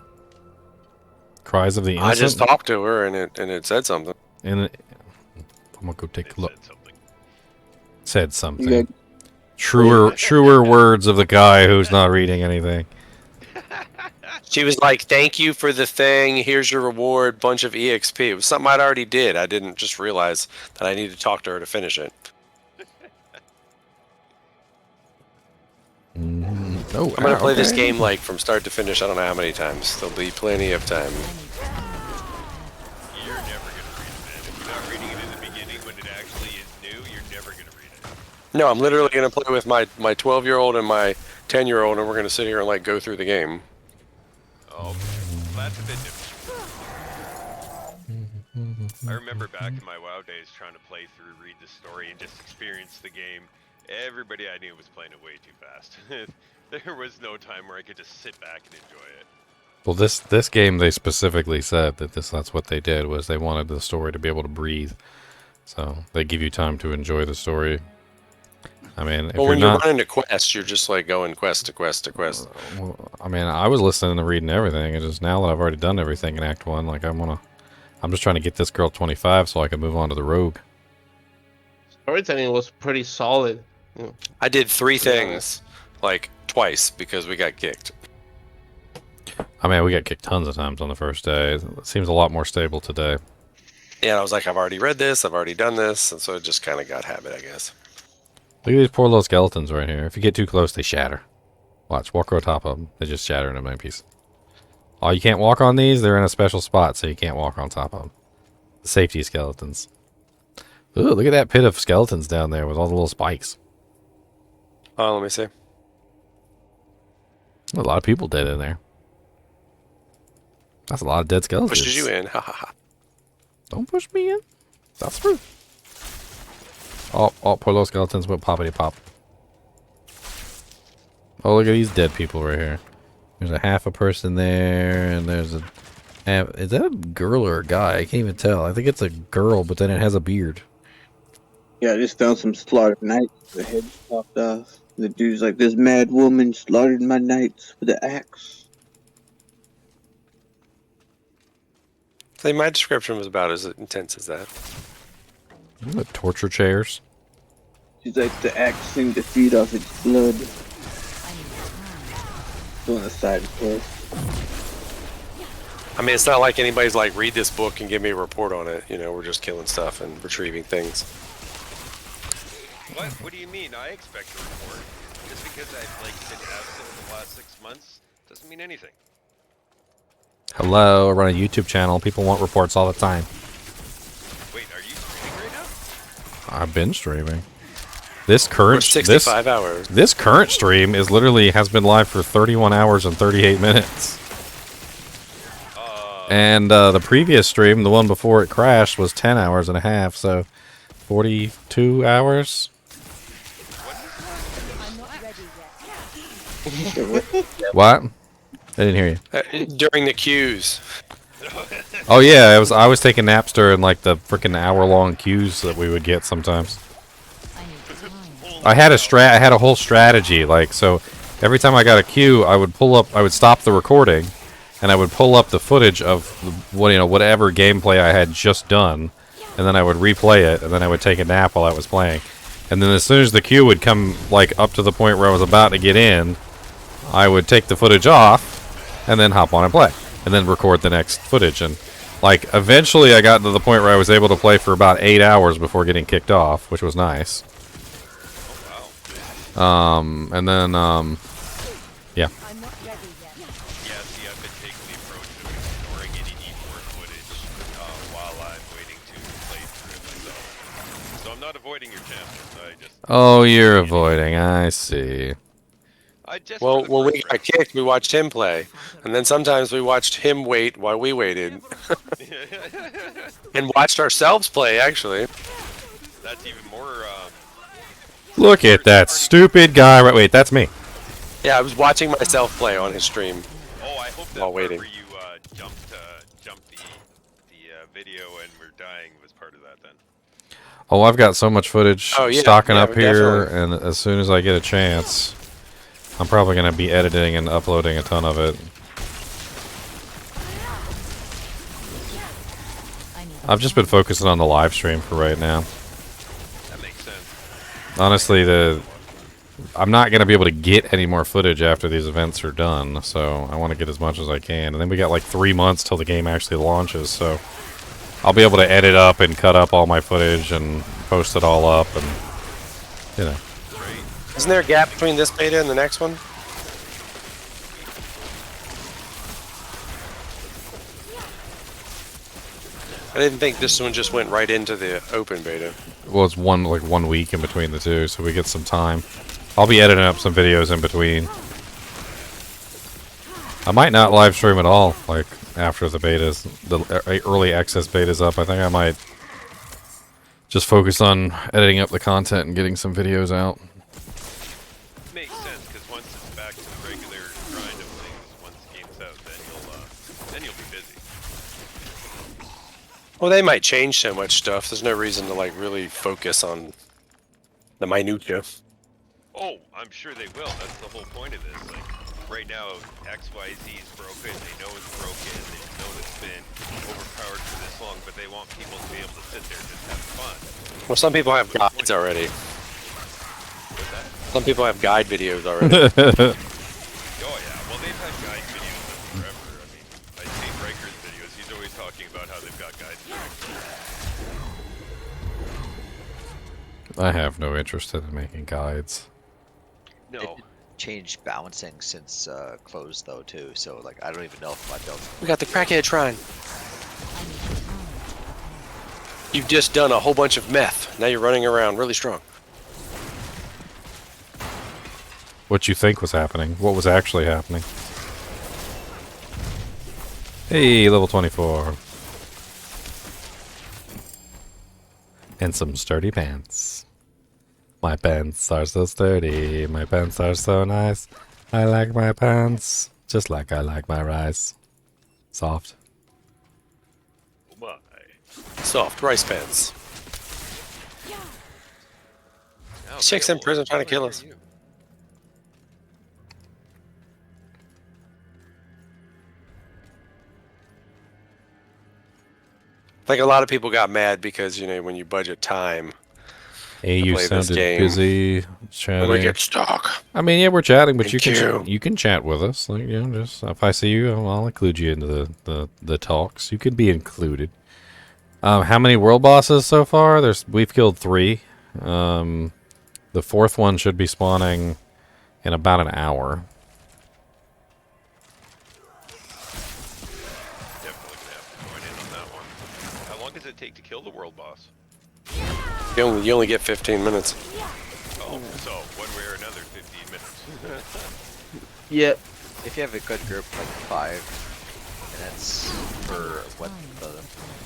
Cries of the Innocent? I just talked to her and it said something. And I'm gonna go take a look. Said something. Said something. Truer words of the guy who's not reading anything. She was like, "Thank you for the thing. Here's your reward, bunch of EXP." It was something I'd already did. I didn't just realize that I needed to talk to her to finish it. Oh, I'm gonna play this game like from start to finish. I don't know how many times. There'll be plenty of time. You're never gonna read it, man. If you're not reading it in the beginning when it actually is new, you're never gonna read it. No, I'm literally gonna play with my 12-year-old and my 10-year-old, and we're gonna sit here and like go through the game. Oh, that's a bit different. I remember back in my WoW days trying to play through, read the story, and just experience the game. Everybody I knew was playing it way too fast. There was no time where I could just sit back and enjoy it. Well, this game, they specifically said that that's what they did, was they wanted the story to be able to breathe. So they give you time to enjoy the story. I mean, if when you're running a quest, you're just like going quest to quest to quest. Well, I mean, I was listening and reading everything. It's just now that I've already done everything in Act 1, like I'm just trying to get this girl 25 so I can move on to the rogue. Storytelling was pretty solid. Yeah. I did 3 things, like twice, because we got kicked. I mean, we got kicked tons of times on the first day. It seems a lot more stable today. Yeah, I was like, I've already read this, I've already done this, and so it just kind of got habit, I guess. Look at these poor little skeletons right here. If you get too close, they shatter. Watch, walk over top of them. They just shatter in a million pieces. Oh, you can't walk on these? They're in a special spot, so you can't walk on top of them. The safety skeletons. Ooh, look at that pit of skeletons down there with all the little spikes. Oh, let me see. A lot of people dead in there. That's a lot of dead skeletons. Pushes you in, ha ha ha. Don't push me in. That's rude. Oh, poor little skeletons went poppity pop. Oh, look at these dead people right here. There's a half a person there, and there's a half. Is that a girl or a guy? I can't even tell. I think it's a girl, but then it has a beard. Yeah, I just found some slaughtered knights. The head popped off. The dude's like, this mad woman slaughtered my knights with an axe. I think my description was about as intense as that. The torture chairs. She's like, the axe seemed to feed off its blood. Doing a side quest. I mean, it's not like anybody's like, read this book and give me a report on it. You know, we're just killing stuff and retrieving things. What? What do you mean? I expect a report. Just because I've like been absent for the last 6 months doesn't mean anything. Hello, I run a YouTube channel. People want reports all the time. Wait, are you streaming right now? I've been streaming. This current For 65 hours. This current stream is literally has been live for 31 hours and 38 minutes. And the previous stream, the one before it crashed, was 10 hours and a half, so 42 hours. What? I didn't hear you. During the queues. Oh yeah, I was taking naps during like the freaking hour-long queues that we would get sometimes. I had a whole strategy, like, so every time I got a queue, I would stop the recording, and I would pull up the footage of whatever gameplay I had just done, and then I would replay it, and then I would take a nap while I was playing. And then as soon as the queue would come like up to the point where I was about to get in, I would take the footage off, and then hop on and play, and then record the next footage. And like eventually I got to the point where I was able to play for about 8 hours before getting kicked off, which was nice. And then, yeah. Yeah, see, I've been taking the approach of ignoring any E4 footage while I'm waiting to play through it myself. So I'm not avoiding your channel. I just. Oh, you're avoiding. I see. Well, when we got kicked, we watched him play, and then sometimes we watched him wait while we waited, and watched ourselves play. Actually, that's even more. Look at that stupid guy. Right, wait, that's me. Yeah, I was watching myself play on his stream. Oh, I hope that while waiting. where you jumped the video and were dying was part of that then. Oh, I've got so much footage stocking up here, definitely. and as soon as I get a chance, I'm probably going to be editing and uploading a ton of it. I've just been focusing on the live stream for right now. That makes sense. Honestly, I'm not going to be able to get any more footage after these events are done, so I want to get as much as I can. And then we got like 3 months till the game actually launches, so I'll be able to edit up and cut up all my footage and post it all up, and you know. Isn't there a gap between this beta and the next one? I didn't think this one just went right into the open beta. Well, it's 1 week in between the two, so we get some time. I'll be editing up some videos in between. I might not live stream at all, like after the betas, the early access beta's up. I think I might just focus on editing up the content and getting some videos out. Makes sense, because once it's back to the regular grind of things, once the game's out, then you'll be busy. Well, they might change so much stuff. There's no reason to like really focus on the minutia. Oh, I'm sure they will. That's the whole point of this. Like, right now, XYZ is broken. They know it's broken. They know it's been overpowered for this long, but they want people to be able to sit there and just have fun. Well, some people have guides already. What's that? Some people have guide videos already. Oh yeah, well they've had guide videos forever. I mean, I see Riker's videos. He's always talking about how they've got guides for next year. I have no interest in making guides. No. Changed balancing since closed though too, so like I don't even know if my build. We got the crackhead shrine. You've just done a whole bunch of meth. Now you're running around really strong. What you think was happening? What was actually happening? Hey, level 24. And some sturdy pants. My pants are so sturdy. My pants are so nice. I like my pants just like I like my rice. Soft. Oh my. Soft rice pants. Now Chick's in available prison at trying to kill $1 us. near you. Like a lot of people got mad because when you budget time, Hey, to you play this sounded game. busy we chatting. get stuck. I mean, yeah, we're chatting, but Thank you can chat with us. Like, just if I see you, I'll include you into the talks. You could be included. How many world bosses so far? We've killed 3. The 4th one should be spawning in about an hour. Definitely gonna have to join in on that one. How long does it take to kill the world boss? You only get 15 minutes. Oh, so one way or another, 15 minutes. Yep. If you have a good group, like 5 minutes for what the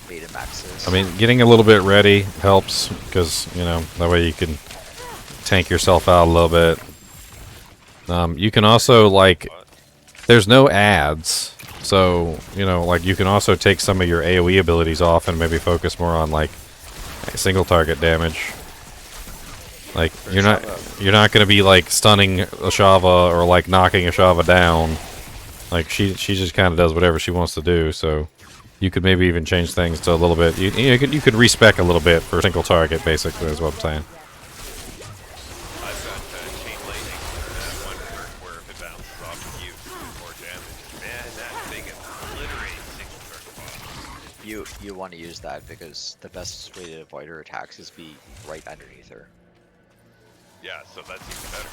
beta max is. I mean, getting a little bit ready helps because that way you can tank yourself out a little bit. You can also there's no ads, so you can also take some of your AOE abilities off and maybe focus more on single target damage. Like you're not gonna be stunning a Shava or knocking a Shava down. Like she just kind of does whatever she wants to do. So you could maybe even change things to a little bit. You could respec a little bit for single target. Basically, is what I'm saying. I've got chain lightning, one perk where if it bounces off of you, do more damage. Man, that thing obliterates single target bosses. You want to use that because the best way to avoid her attacks is be right underneath her. Yeah, so that's even better.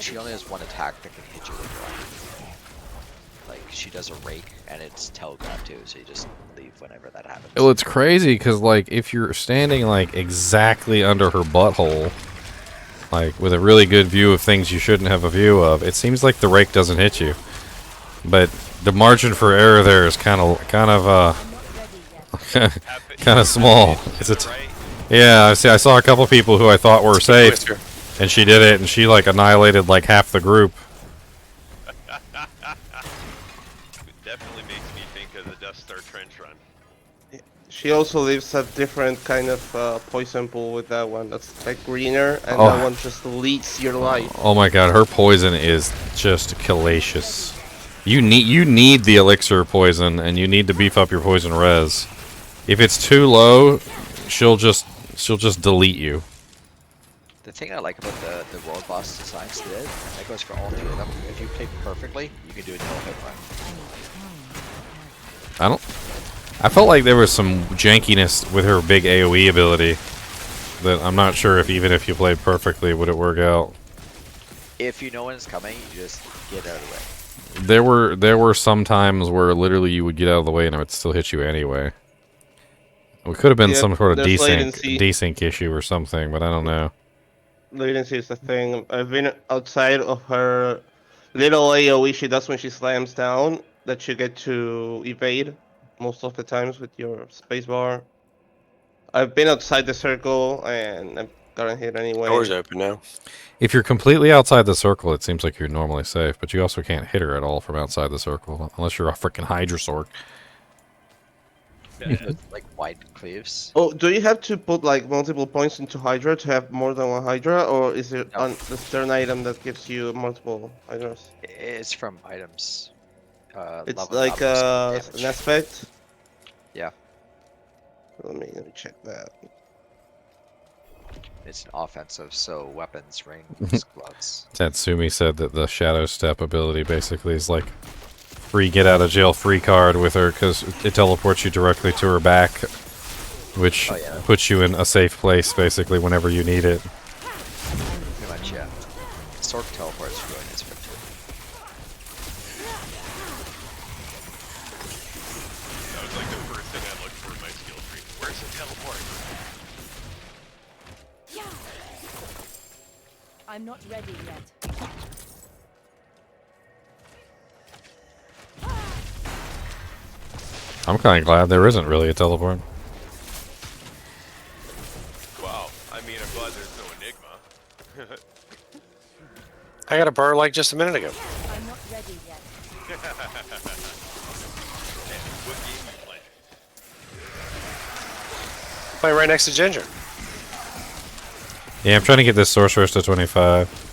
She only has one attack that can hit you with one. Like she does a rake and it's telegraphed too, so you just leave whenever that happens. Well, it's crazy because if you're standing exactly under her butthole, with a really good view of things you shouldn't have a view of, it seems like the rake doesn't hit you. But the margin for error there is kind of small. Yeah, I saw a couple people who I thought were safe, and she did it, and she annihilated half the group. It definitely makes me think of the Death Star Trench Run. She also leaves a different kind of poison pool with that one. That's greener, and that one just deletes your life. Oh my god, her poison is just hellacious. You need the elixir poison, and you need to beef up your poison res. If it's too low, she'll just delete you. The thing I like about the world boss designs today, that goes for all 3 of them. If you play perfectly, you can do a no-hit run. I felt like there was some jankiness with her big AoE ability that I'm not sure even if you played perfectly would it work out. If you know when it's coming, you just get out of the way. There were some times where literally you would get out of the way and it would still hit you anyway. It could have been some sort of desync issue or something, but I don't know. Latency is the thing. I've been outside of her little AoE she does when she slams down that you get to evade most of the times with your spacebar. I've been outside the circle and I've gotten hit anyway. Doors open now. If you're completely outside the circle, it seems like you're normally safe, but you also can't hit her at all from outside the circle, unless you're a freaking Hydra sorc. Yeah, wide cleaves. Oh, do you have to put multiple points into Hydra to have more than one Hydra, or is it No. the certain item that gives you multiple Hydras? It's from items. It's level like up, an aspect. Yeah. Let me check that. It's an offensive, so weapons, rings, gloves. Tatsumi said that the Shadow Step ability basically is free get out of jail free card with her because it teleports you directly to her back, which puts you in a safe place basically whenever you need it. Pretty much, yeah. Sorc teleports really nice for too. That was the first thing I looked for in my skill tree. Where's the teleport? I'm not ready yet. I'm kind of glad there isn't really a teleport. Wow, I mean, I'm glad there's no Enigma. I got a burr like just a minute ago. I'm not ready yet. Hey, what game you playing? Playing right next to Ginger. Yeah, I'm trying to get this sorceress to 25.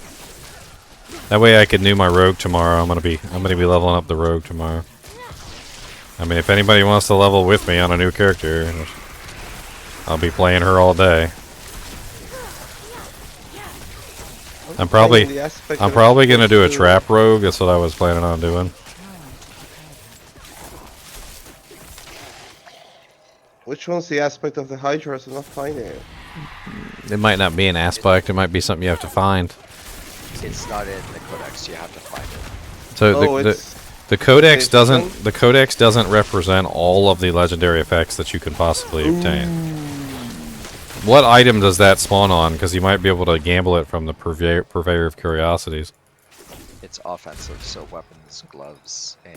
That way I can do my rogue tomorrow. I'm gonna be leveling up the rogue tomorrow. I mean, if anybody wants to level with me on a new character, I'll be playing her all day. I'm probably gonna do a trap rogue. That's what I was planning on doing. Which one's the aspect of the Hydra? I'm not finding it. It might not be an aspect. It might be something you have to find. It's not in the codex. You have to find it. So the codex doesn't represent all of the legendary effects that you can possibly obtain. What item does that spawn on? Because you might be able to gamble it from the purveyor of curiosities. It's offensive, so weapons, gloves, and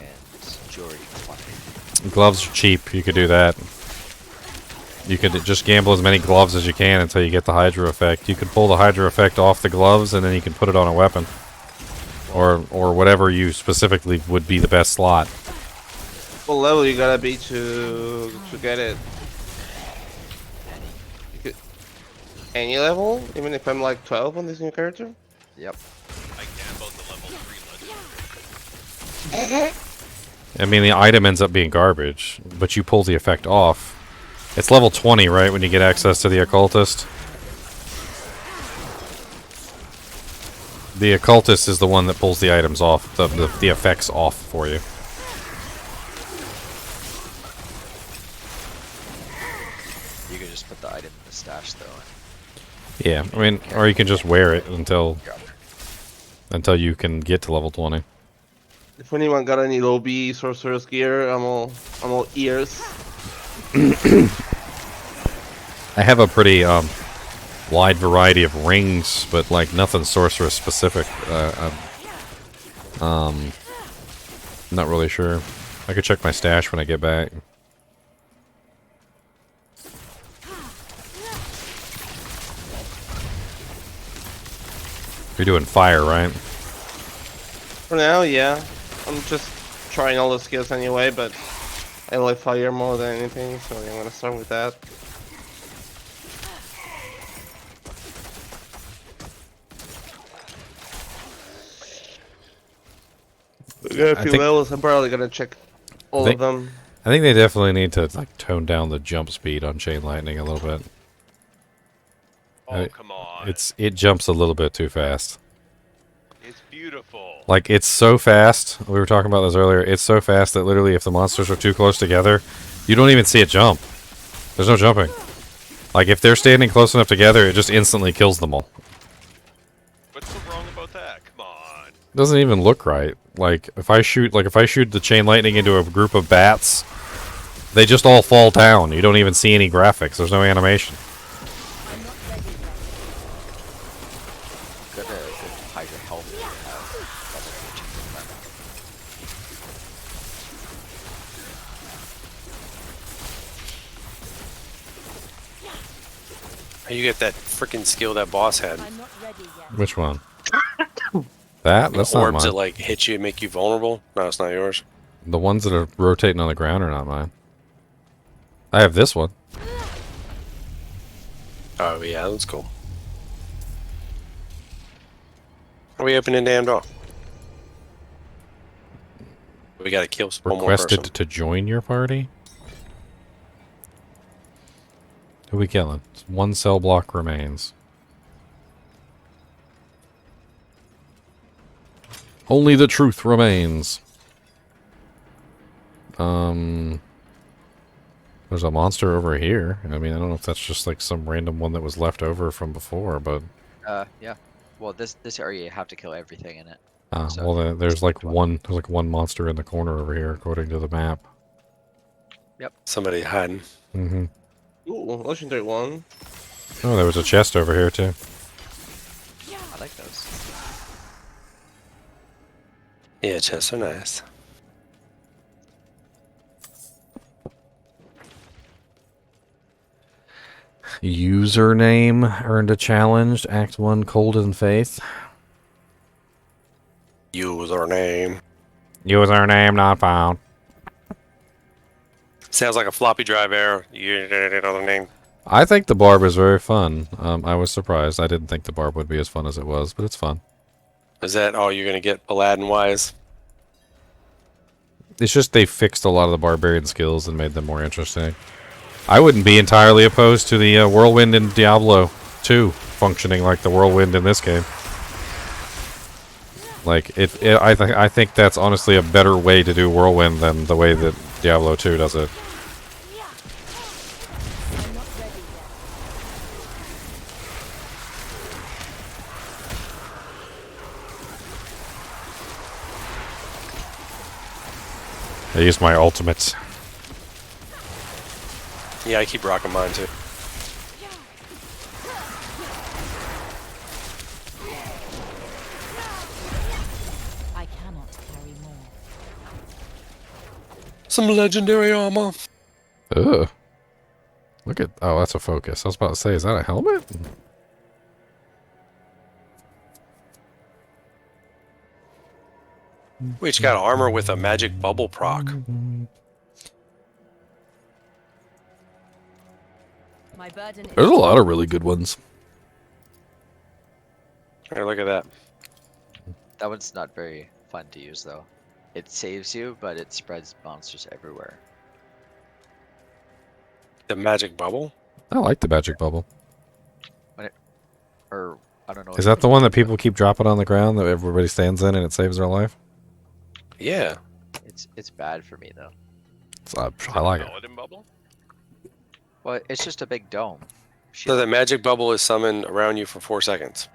jewelry can find. Gloves are cheap. You could do that. You could just gamble as many gloves as you can until you get the Hydra effect. You could pull the Hydra effect off the gloves, and then you can put it on a weapon. Or whatever you specifically would be the best slot. What level you gotta be to get it? Any level? Even if I'm like 12 on this new character? Yep. I gambled the level 3 legendary. I mean, the item ends up being garbage, but you pull the effect off. It's level 20, right, when you get access to the occultist? The occultist is the one that pulls the items off, the effects off for you. You can just put the item in the stash, though. Yeah, I mean, or you can just wear it until you can get to level 20. If anyone got any low B sorceress gear, I'm all ears. I have a pretty wide variety of rings, but like nothing sorceress specific. I'm not really sure. I could check my stash when I get back. You're doing fire, right? For now, yeah. I'm just trying all the skills anyway, but I like fire more than anything, so I'm gonna start with that. We got a few levels. I'm probably gonna check all of them. I think they definitely need to like tone down the jump speed on Chain Lightning a little bit. Oh, come on. It jumps a little bit too fast. It's beautiful. Like, it's so fast. We were talking about this earlier. It's so fast that literally if the monsters are too close together, you don't even see it jump. There's no jumping. Like, if they're standing close enough together, it just instantly kills them all. What's so wrong about that? Come on. It doesn't even look right. Like, if I shoot the Chain Lightning into a group of bats, they just all fall down. You don't even see any graphics. There's no animation. Good Hydra health. You get that freaking skill that boss had. I'm not ready yet. Which one? That's not Orbs mine. that like hit you and make you vulnerable. No, it's not yours. The ones that are rotating on the ground are not mine. I have this one. Oh yeah, that's cool. Are we opening damn door? We gotta kill one more Requested person. to join your party? Who we killing? One cell block remains. Only the truth remains. There's a monster over here. I mean, I don't know if that's just like some random one that was left over from before, but... Yeah. Well, this area, you have to kill everything in it. So well, there's like one monster in the corner over here, according to the map. Yep. Somebody hiding. Mm-hmm. Ooh, legendary one. Oh, there was a chest over here, too. I like those. Yeah, chests are nice. Username earned a challenge. Act 1, Cold in Faith. Username. Username not found. Sounds like a floppy drive error. Username. I think the barb is very fun. I was surprised. I didn't think the barb would be as fun as it was, but it's fun. Is that all you're gonna get, Aladdin-wise? It's just they fixed a lot of the barbarian skills and made them more interesting. I wouldn't be entirely opposed to the whirlwind in Diablo 2 functioning like the whirlwind in this game. Like I think that's honestly a better way to do whirlwind than the way that Diablo 2 does it. I used my ultimates. Yeah, I keep rocking mine too. I cannot carry more. Some legendary armor. Ugh. Look at... Oh, that's a focus. I was about to say, is that a helmet? We each got armor with a magic bubble proc. My burden There's is a lot of really good ones. Here, look at that. That one's not very fun to use though. It saves you, but it spreads monsters everywhere. The magic bubble? I like the magic bubble. Or I don't know. Is that the one that people keep dropping on the ground that everybody stands in and it saves their life? Yeah. It's bad for me though. I like it. Paladin bubble? Well, it's just a big dome. So the magic bubble is summoned around you for 4 seconds.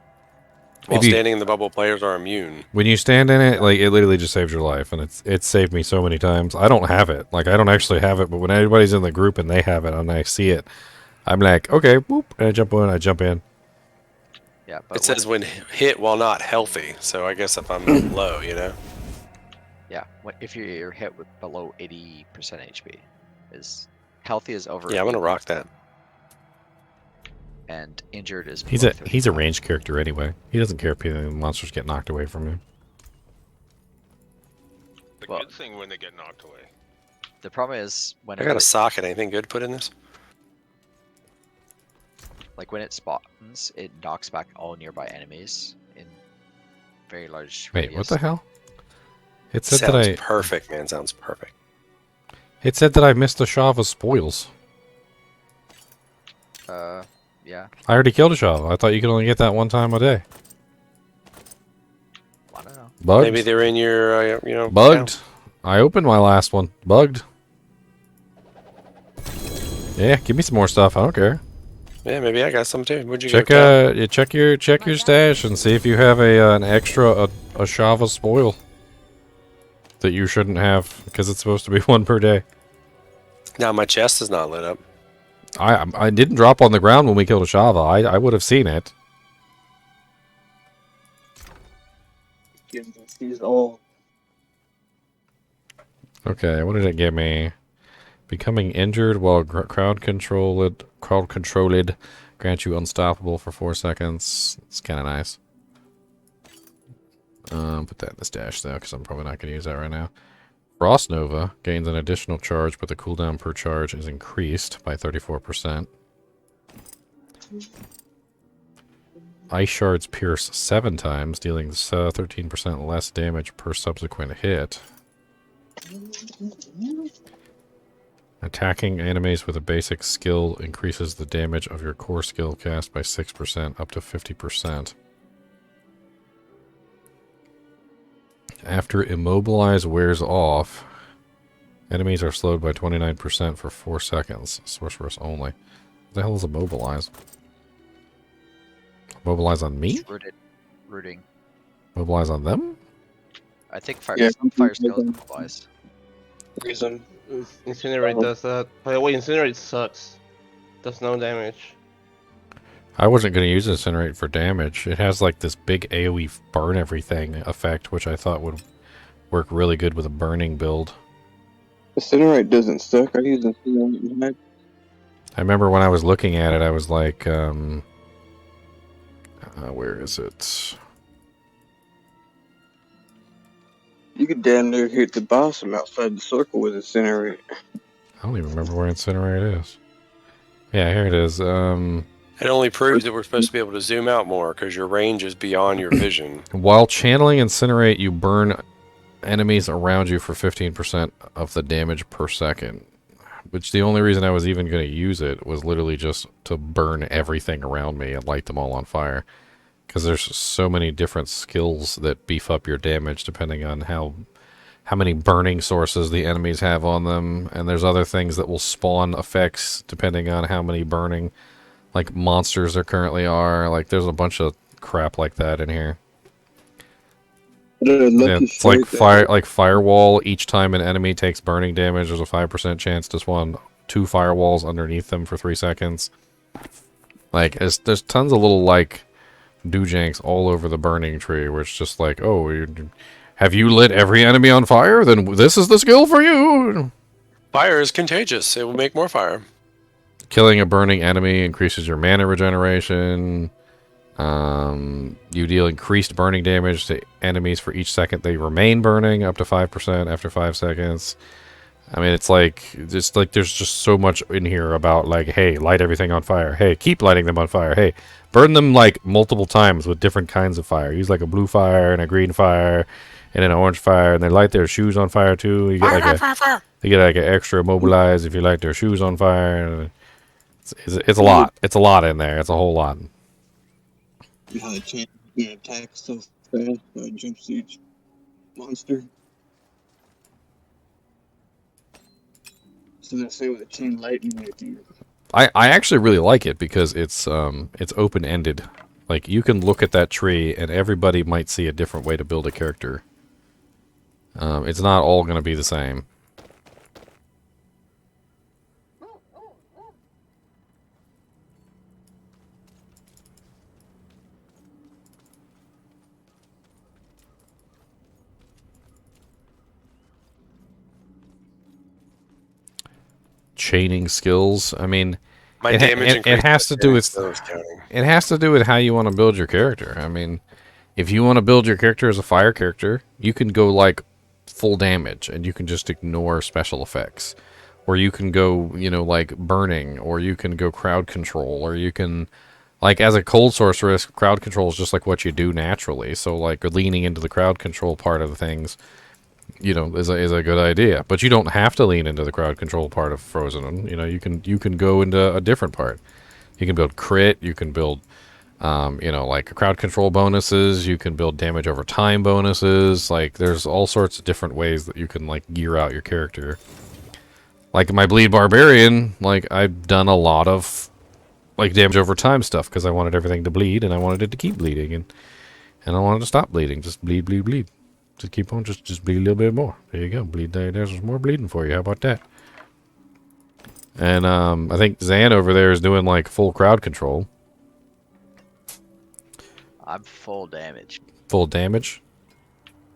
While If you- standing in the bubble, players are immune. When you stand in it, like it literally just saves your life, and it's saved me so many times. I don't have it, like I don't actually have it, but when everybody's in the group and they have it and I see it, I'm like, okay, boop, and I jump in. Yeah, but It says when hit while not healthy, so I guess if I'm low, you know? yeah, if you're hit with below 80% HP, is healthy is over. Yeah, I'm gonna rock that. And injured is. He's below a he's a 35. ranged character anyway. He doesn't care if any monsters get knocked away from him. The Well- good thing when they get knocked away. The problem is when I got a socket. Anything good put in this? like when it spawns, it knocks back all nearby enemies in very large. Wait, what radius. the hell? It said Sounds that perfect, man. Sounds perfect. it said that I missed the Shava spoils. Yeah, I already killed a Shava. I thought you could only get that one time a day. I don't know. Bugged. Maybe they're in your, Bugged. I opened my last one. Bugged. Yeah, give me some more stuff. I don't care. Yeah, maybe I got some too. What'd you Check get? yeah, check your stash and see if you have an extra a Shava spoil that you shouldn't have because it's supposed to be one per day. Now my chest is not lit up. I didn't drop on the ground when we killed a Shava. I would have seen it. These all. Okay, what did it give me? Becoming injured while crowd controlled grants you unstoppable for 4 seconds. It's kind of nice. Put that in the stash though, because I'm probably not going to use that right now. Frost Nova gains an additional charge, but the cooldown per charge is increased by 34%. Ice Shards pierce 7 times, dealing 13% less damage per subsequent hit. Attacking enemies with a basic skill increases the damage of your core skill cast by 6% up to 50%. After Immobilize wears off, enemies are slowed by 29% for 4 seconds. Sorceress only. What the hell is Immobilize? Immobilize on me? Rooting. Immobilize on them? I think fire, Yeah, fire skill is immobilized. Reason. Incinerate does that. By the way, Incinerate sucks. Does no damage. I wasn't going to use Incinerate for damage. It has like this big AoE burn everything effect, which I thought would work really good with a burning build. Incinerate doesn't suck. I use Incinerate. I remember when I was looking at it, I was like, where is it? You could damn near hit the boss from outside the circle with Incinerate. I don't even remember where Incinerate is. Yeah, here it is. It only proves that we're supposed to be able to zoom out more because your range is beyond your vision. While channeling Incinerate, you burn enemies around you for 15% of the damage per second. Which the only reason I was even going to use it was literally just to burn everything around me and light them all on fire. Because there's so many different skills that beef up your damage depending on how many burning sources the enemies have on them. And there's other things that will spawn effects depending on how many burning, like monsters there currently are. Like there's a bunch of crap like that in here. Yeah, it's like firewall. Each time an enemy takes burning damage, there's a 5% chance to spawn 2 firewalls underneath them for 3 seconds. Like, there's tons of little, like, doojanks all over the burning tree, where it's just like, oh, have you lit every enemy on fire? Then this is the skill for you! Fire is contagious. It will make more fire. Killing a burning enemy increases your mana regeneration. You deal increased burning damage to enemies for each second they remain burning, up to 5% after 5 seconds. I mean, it's like there's just so much in here about, like, hey, light everything on fire. Hey, keep lighting them on fire. Hey, burn them, like, multiple times with different kinds of fire. Use, like, a blue fire and a green fire and an orange fire, and they light their shoes on fire, too. You get, like, an extra immobilize if you light their shoes on fire. It's a lot. It's a lot in there. It's a whole lot. You know, the chain can attack so fast by jumps each monster. So they're saying with the chain lightning with you. I actually really like it because it's open-ended. Like, you can look at that tree and everybody might see a different way to build a character. It's not all going to be the same. Chaining skills. I mean, it has to do with how you want to build your character. I mean, if you want to build your character as a fire character, you can go like full damage and you can just ignore special effects, or you can go, you know, like burning, or you can go crowd control, or you can, like, as a cold sorceress, crowd control is just like what you do naturally. So like leaning into the crowd control part of the things, you know, is a good idea. But you don't have to lean into the crowd control part of Frozen. You know, you can go into a different part. You can build crit. You can build, you know, like crowd control bonuses. You can build damage over time bonuses. Like, there's all sorts of different ways that you can, like, gear out your character. Like my Bleed Barbarian, like, I've done a lot of, like, damage over time stuff because I wanted everything to bleed and I wanted it to keep bleeding, and I wanted to stop bleeding. Just bleed, bleed, bleed. Just keep on, just bleed a little bit more. There you go. Bleed. There's some more bleeding for you. How about that? And I think Zan over there is doing like full crowd control. I'm full damage. Full damage?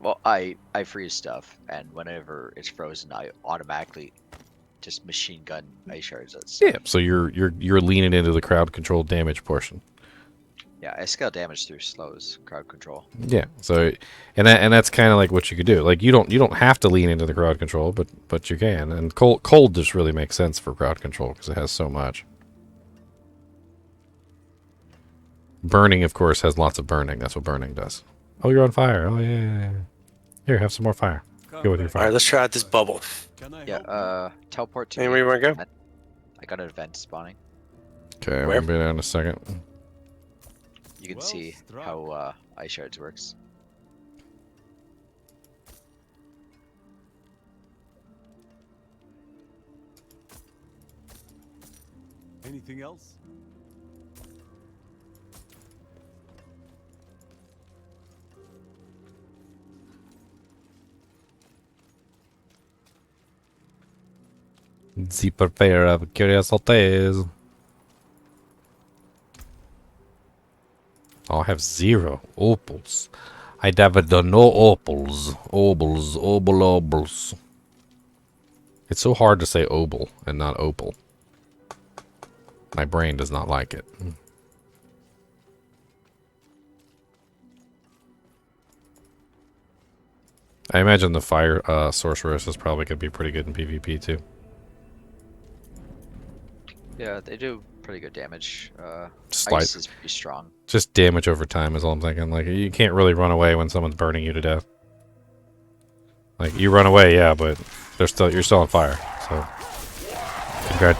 Well, I freeze stuff, and whenever it's frozen, I automatically just machine gun ice shards. Yeah. So you're leaning into the crowd control damage portion. Yeah, I scale damage through slows crowd control. Yeah, so and that's kind of like what you could do. Like, you don't have to lean into the crowd control, but you can. And cold just really makes sense for crowd control because it has so much. Burning, of course, has lots of burning. That's what burning does. Oh, you're on fire. Oh yeah. Here, have some more fire. Go with your fire. All right, let's try out this bubble. Yeah. Teleport to. Anywhere you want to go? I got an event spawning. Okay, I'm gonna be there in a second. You can see how ice shards works. Anything else? The purveyor of curiosities. Oh, I have 0 opals. I have done no opals. Opals. It's so hard to say obal and not opal. My brain does not like it. I imagine the fire sorceress is probably going to be pretty good in PvP too. Yeah, they do pretty good damage. Just Ice is pretty strong. Just damage over time is all I'm thinking. Like, you can't really run away when someone's burning you to death. Like, you run away, yeah, but you're still on fire. So,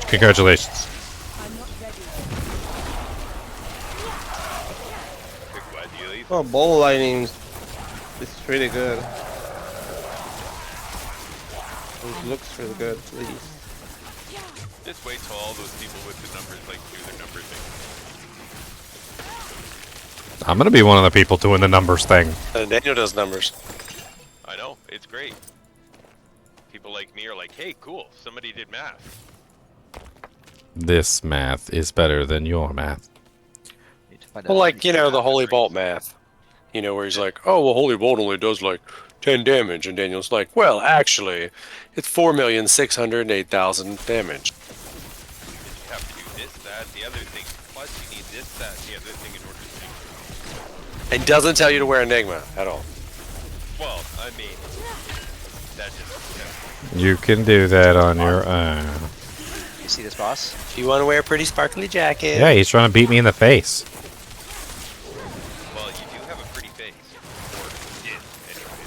congratulations. Oh, bowl lightning is pretty good. It looks really good, please. Just wait till all those people with the numbers like do their numbers thing. I'm gonna be one of the people doing the numbers thing. Daniel does numbers. I know, it's great. People like me are like, hey, cool, somebody did math. This math is better than your math. Well, like, you know, the Holy Bolt math. You know, where he's like, oh, well, Holy Bolt only does like 10 damage. And Daniel's like, well, actually, it's 4,608,000 damage. You have to do this, that, the other thing. Plus, you need this, that, the other thing in order to do it. And doesn't tell you to wear Enigma at all. Well, I mean, that just... You can do that on your own. You see this, boss? If you want to wear a pretty sparkly jacket. Yeah, he's trying to beat me in the face. Well, you do have a pretty face. Or did, anyway.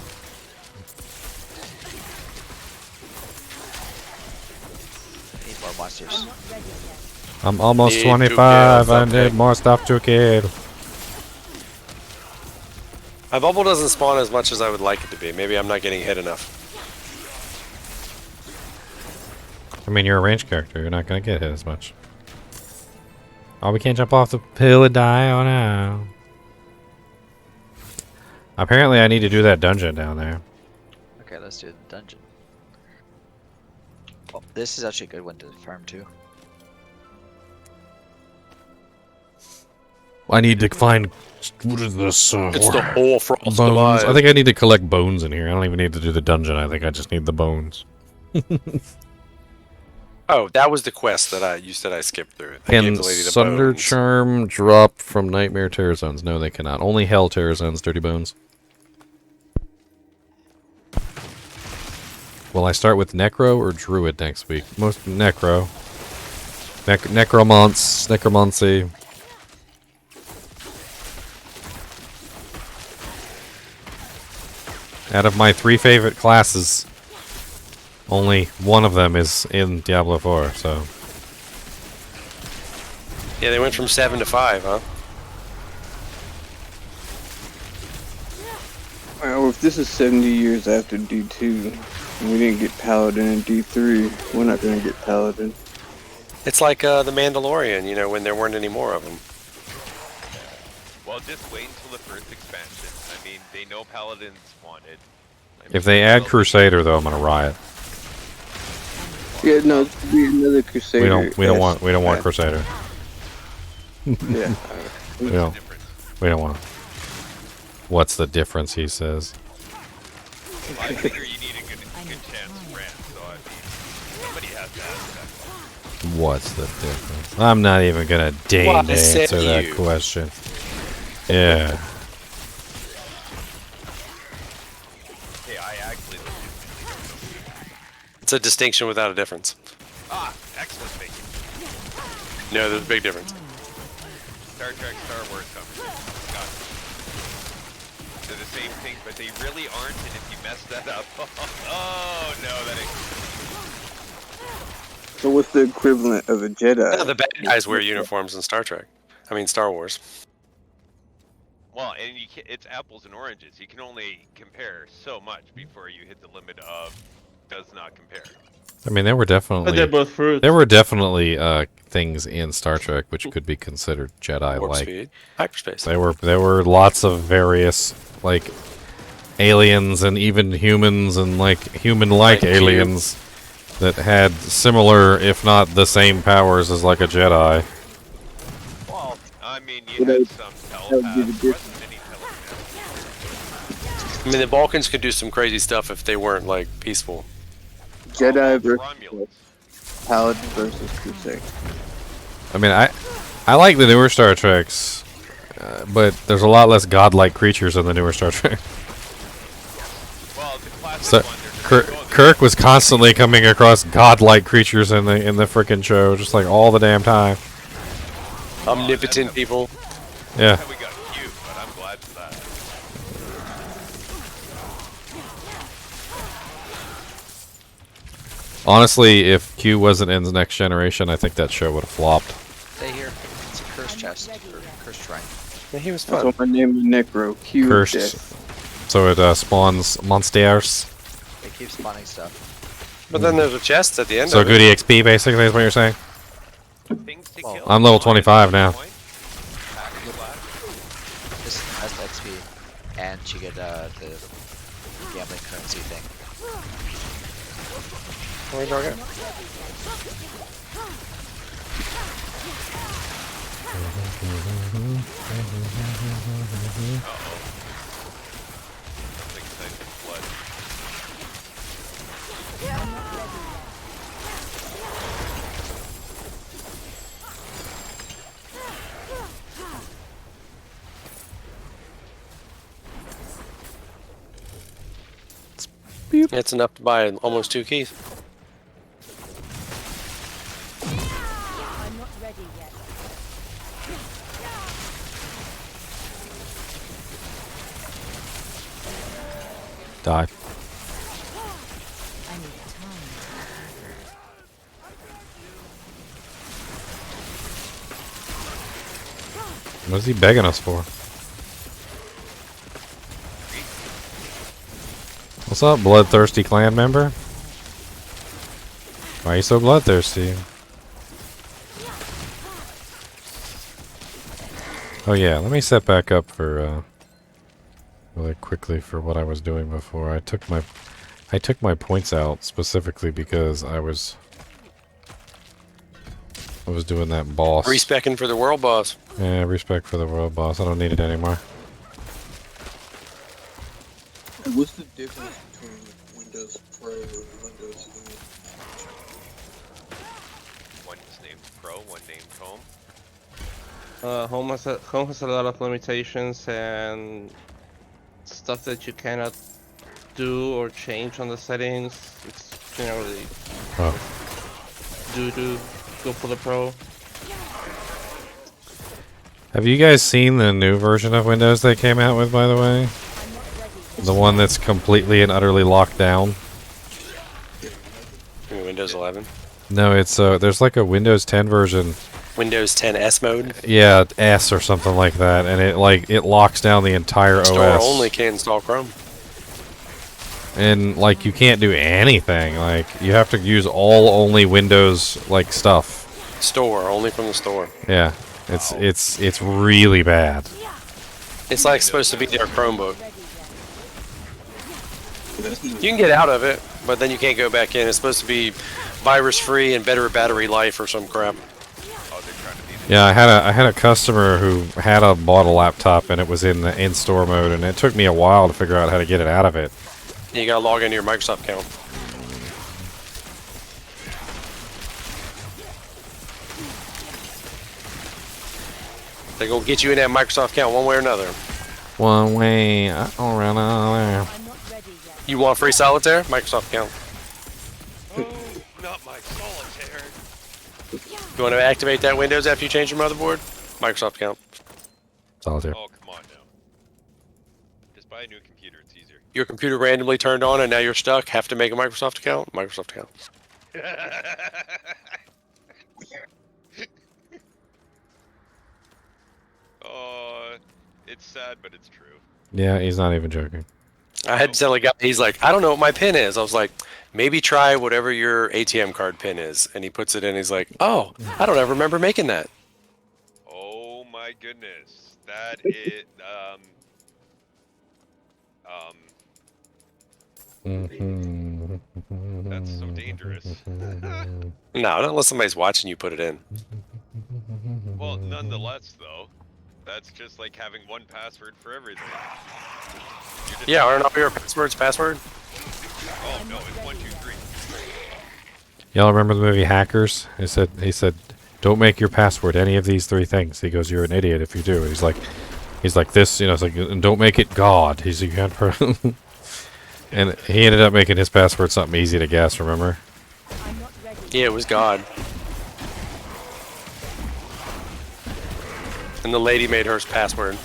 Need more monsters. I'm almost Need 25. to I kill need more stuff to kill. My bubble doesn't spawn as much as I would like it to be. Maybe I'm not getting hit enough. I mean, you're a ranged character. You're not going to get hit as much. Oh, we can't jump off the hill and die. Oh, no. Apparently, I need to do that dungeon down there. Okay, let's do the dungeon. Oh, this is actually a good one to farm too. I need to find... What is this? It's the whole Frost bones. Divide. I think I need to collect bones in here. I don't even need to do the dungeon. I think I just need the bones. Oh, that was the quest that you said I skipped through it. I gave Can the lady the Sunder bones. Charm drop from Nightmare Terror Zones? No, they cannot. Only Hell Terror Zones, Dirty Bones. Will I start with Necro or Druid next week? Most Necro. Necromancy. Out of my 3 favorite classes, only one of them is in Diablo 4, so... Yeah, they went from 7 to 5, huh? Well, if this is 70 years after D2, and we didn't get Paladin in D3, we're not going to get Paladin. It's like The Mandalorian, you know, when there weren't any more of them. Well, just wait until the first expansion. I mean, they know Paladins wanted. I mean, If they add Crusader, though, I'm gonna riot. Yeah, no, it's be another Crusader. We don't want Crusader. Yeah. We don't want. What's the difference? He says. Well, I figure you need a good chance to ramp, so I mean, somebody has to ask that. What's the difference? I'm not even gonna deign Well, to I said answer that you. question. Yeah. Hey, I actually It's a distinction without a difference. Ah, excellent thinking. No, there's a big difference. Star Trek, Star Wars conversation. Got it. They're the same thing, but they really aren't, and if you mess that up, oh no, that ain't. So what's the equivalent of a Jedi? No, the bad guys wear uniforms in Star Trek. I mean, Star Wars. Well, and you it's apples and oranges. You can only compare so much before you hit the limit of does not compare. I mean, there were But they're definitely both fruits. things in Star Trek which could be considered Warp Jedi-like. speed. Hyperspace. There were lots of various like aliens and even humans and like human-like Like aliens that had similar, if not the same, powers as like a Jedi. Well, I mean, you Well, had some would be the telepaths. There wasn't any telepaths. I mean, the Balkans could do some crazy stuff if they weren't, like, peaceful. Jedi The versus Romulans. Paladin versus Crusader. I mean, I like the newer Star Treks, but there's a lot less godlike creatures in the newer Star Trek. Well, the classic So, one, they're just going Kirk was constantly coming across godlike creatures in the frickin' show, just like all the damn time. Omnipotent people. Yeah. we got cute, but I'm glad for that. Honestly, if Q wasn't in the Next Generation, I think that show would have flopped. Stay here. It's a curse chest. Or curse shrine. Yeah, he was That's fun. what my name is Necro. Q Cursed. Death. So it spawns monsters. It keeps spawning stuff. But then there's a chest at the end So of good it. EXP, basically, is what you're saying? Things to Well, kill. I'm level 25 now. Point. Package blast. This has the XP, and you get the gambling currency thing. Where's our guy? Things nice and blood. It's enough to buy almost 2 keys. I'm not ready yet. Die. I need time. What is he begging us for? What's up, bloodthirsty clan member? Why are you so bloodthirsty? Oh yeah, let me set back up for really quickly for what I was doing before. I took my points out specifically because I was doing that boss. Respecking for the world boss. Yeah, respect for the world boss. I don't need it anymore. What's the difference between Windows Pro and Windows 10? One's named Pro, one named Home. Home has a lot of limitations and stuff that you cannot do or change on the settings. It's generally go for the Pro. Have you guys seen the new version of Windows they came out with, by the way? The one that's completely and utterly locked down? Windows 11. No, it's there's like a Windows 10 version. Windows 10 S mode. Yeah, S or something like that, and it locks down the entire Store OS. only can install Chrome. And like you can't do anything. Like you have to use all only Windows like stuff. Store only from the store. Yeah, it's really bad. It's like supposed to be their Chromebook. You can get out of it, but then you can't go back in. It's supposed to be virus free and better battery life or some crap. Oh, they're trying to beat it. Yeah, I had a customer who bought a laptop and it was in the in-store mode, and it took me a while to figure out how to get it out of it. You gotta log into your Microsoft account. They're gonna get you in that Microsoft account one way or another. One way or another. I'm not ready yet. You want free solitaire? Microsoft account. Oh, not my solitaire. You want to activate that Windows after you change your motherboard? Microsoft account. Solitaire. Oh, come on now. Just buy a new computer, it's easier. Your computer randomly turned on and now you're stuck. Have to make a Microsoft account? Microsoft account. Oh, it's sad, but it's true. Yeah, he's not even joking. I had to tell a guy, he's like, I don't know what my pin is. I was like, maybe try whatever your ATM card pin is. And he puts it in, he's like, oh, I don't ever remember making that. Oh my goodness. That is, that's so dangerous. No, not unless somebody's watching you put it in. Well, nonetheless, though, that's just like having one password for everything. Yeah, aren't all your passwords password? Oh no, it's 1, 2, 3. Y'all remember the movie Hackers? He said don't make your password any of these 3 things. He goes, you're an idiot if you do. He's like this, you know, it's like, and don't make it God. He's like, you can't and he ended up making his password something easy to guess, remember? Yeah, it was God. And the lady made hers password.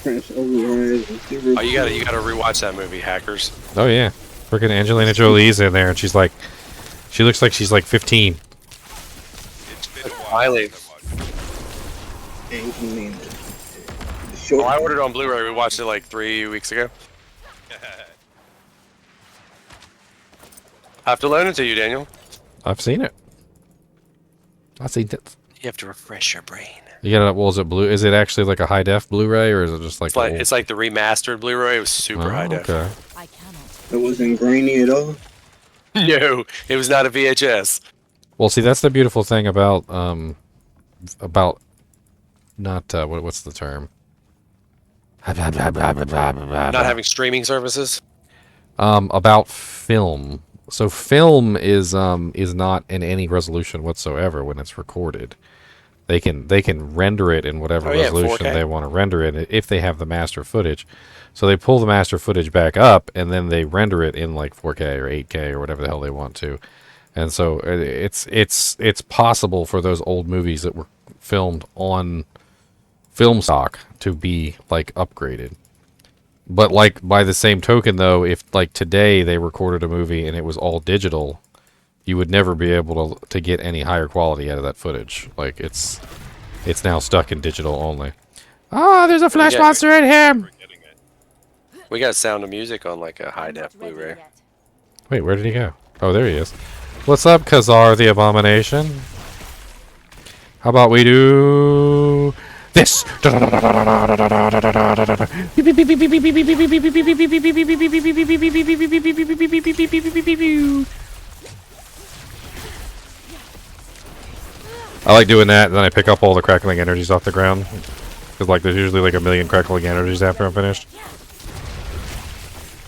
Oh, you gotta rewatch that movie, Hackers. Oh yeah. Freaking Angelina Jolie's in there and she's like, she looks like she's like 15. It's been a while. Miley. Angelina. Oh, I ordered it on Blu-ray. We watched it like 3 weeks ago. I have to loan it to you, Daniel. I've seen it. I've seen it. You have to refresh your brain. You got it. Well, is it blue? Is it actually like a high def Blu-ray, or is it just like? It's like the remastered Blu-ray. It was super high def. Okay. I cannot. It wasn't grainy at all. No, it was not a VHS. Well, see, that's the beautiful thing about not what's the term? Not having streaming services. About film. So film is not in any resolution whatsoever when it's recorded. They can render it in whatever resolution 4K. they want to render it if they have the master footage. So they pull the master footage back up and then they render it in like 4K or 8K or whatever the hell they want to. And so it's possible for those old movies that were filmed on film stock to be like upgraded. But like by the same token though, if like today they recorded a movie and it was all digital, you would never be able to get any higher quality out of that footage. Like it's now stuck in digital only. Ah, there's a flash monster in here. We got Sound of Music on like a high def Blu-ray. Wait, where did he go? Oh, there he is. What's up, Khazar the Abomination? How about we do this? I like doing that, and then I pick up all the crackling energies off the ground. Because like there's usually like a million crackling energies after I'm finished.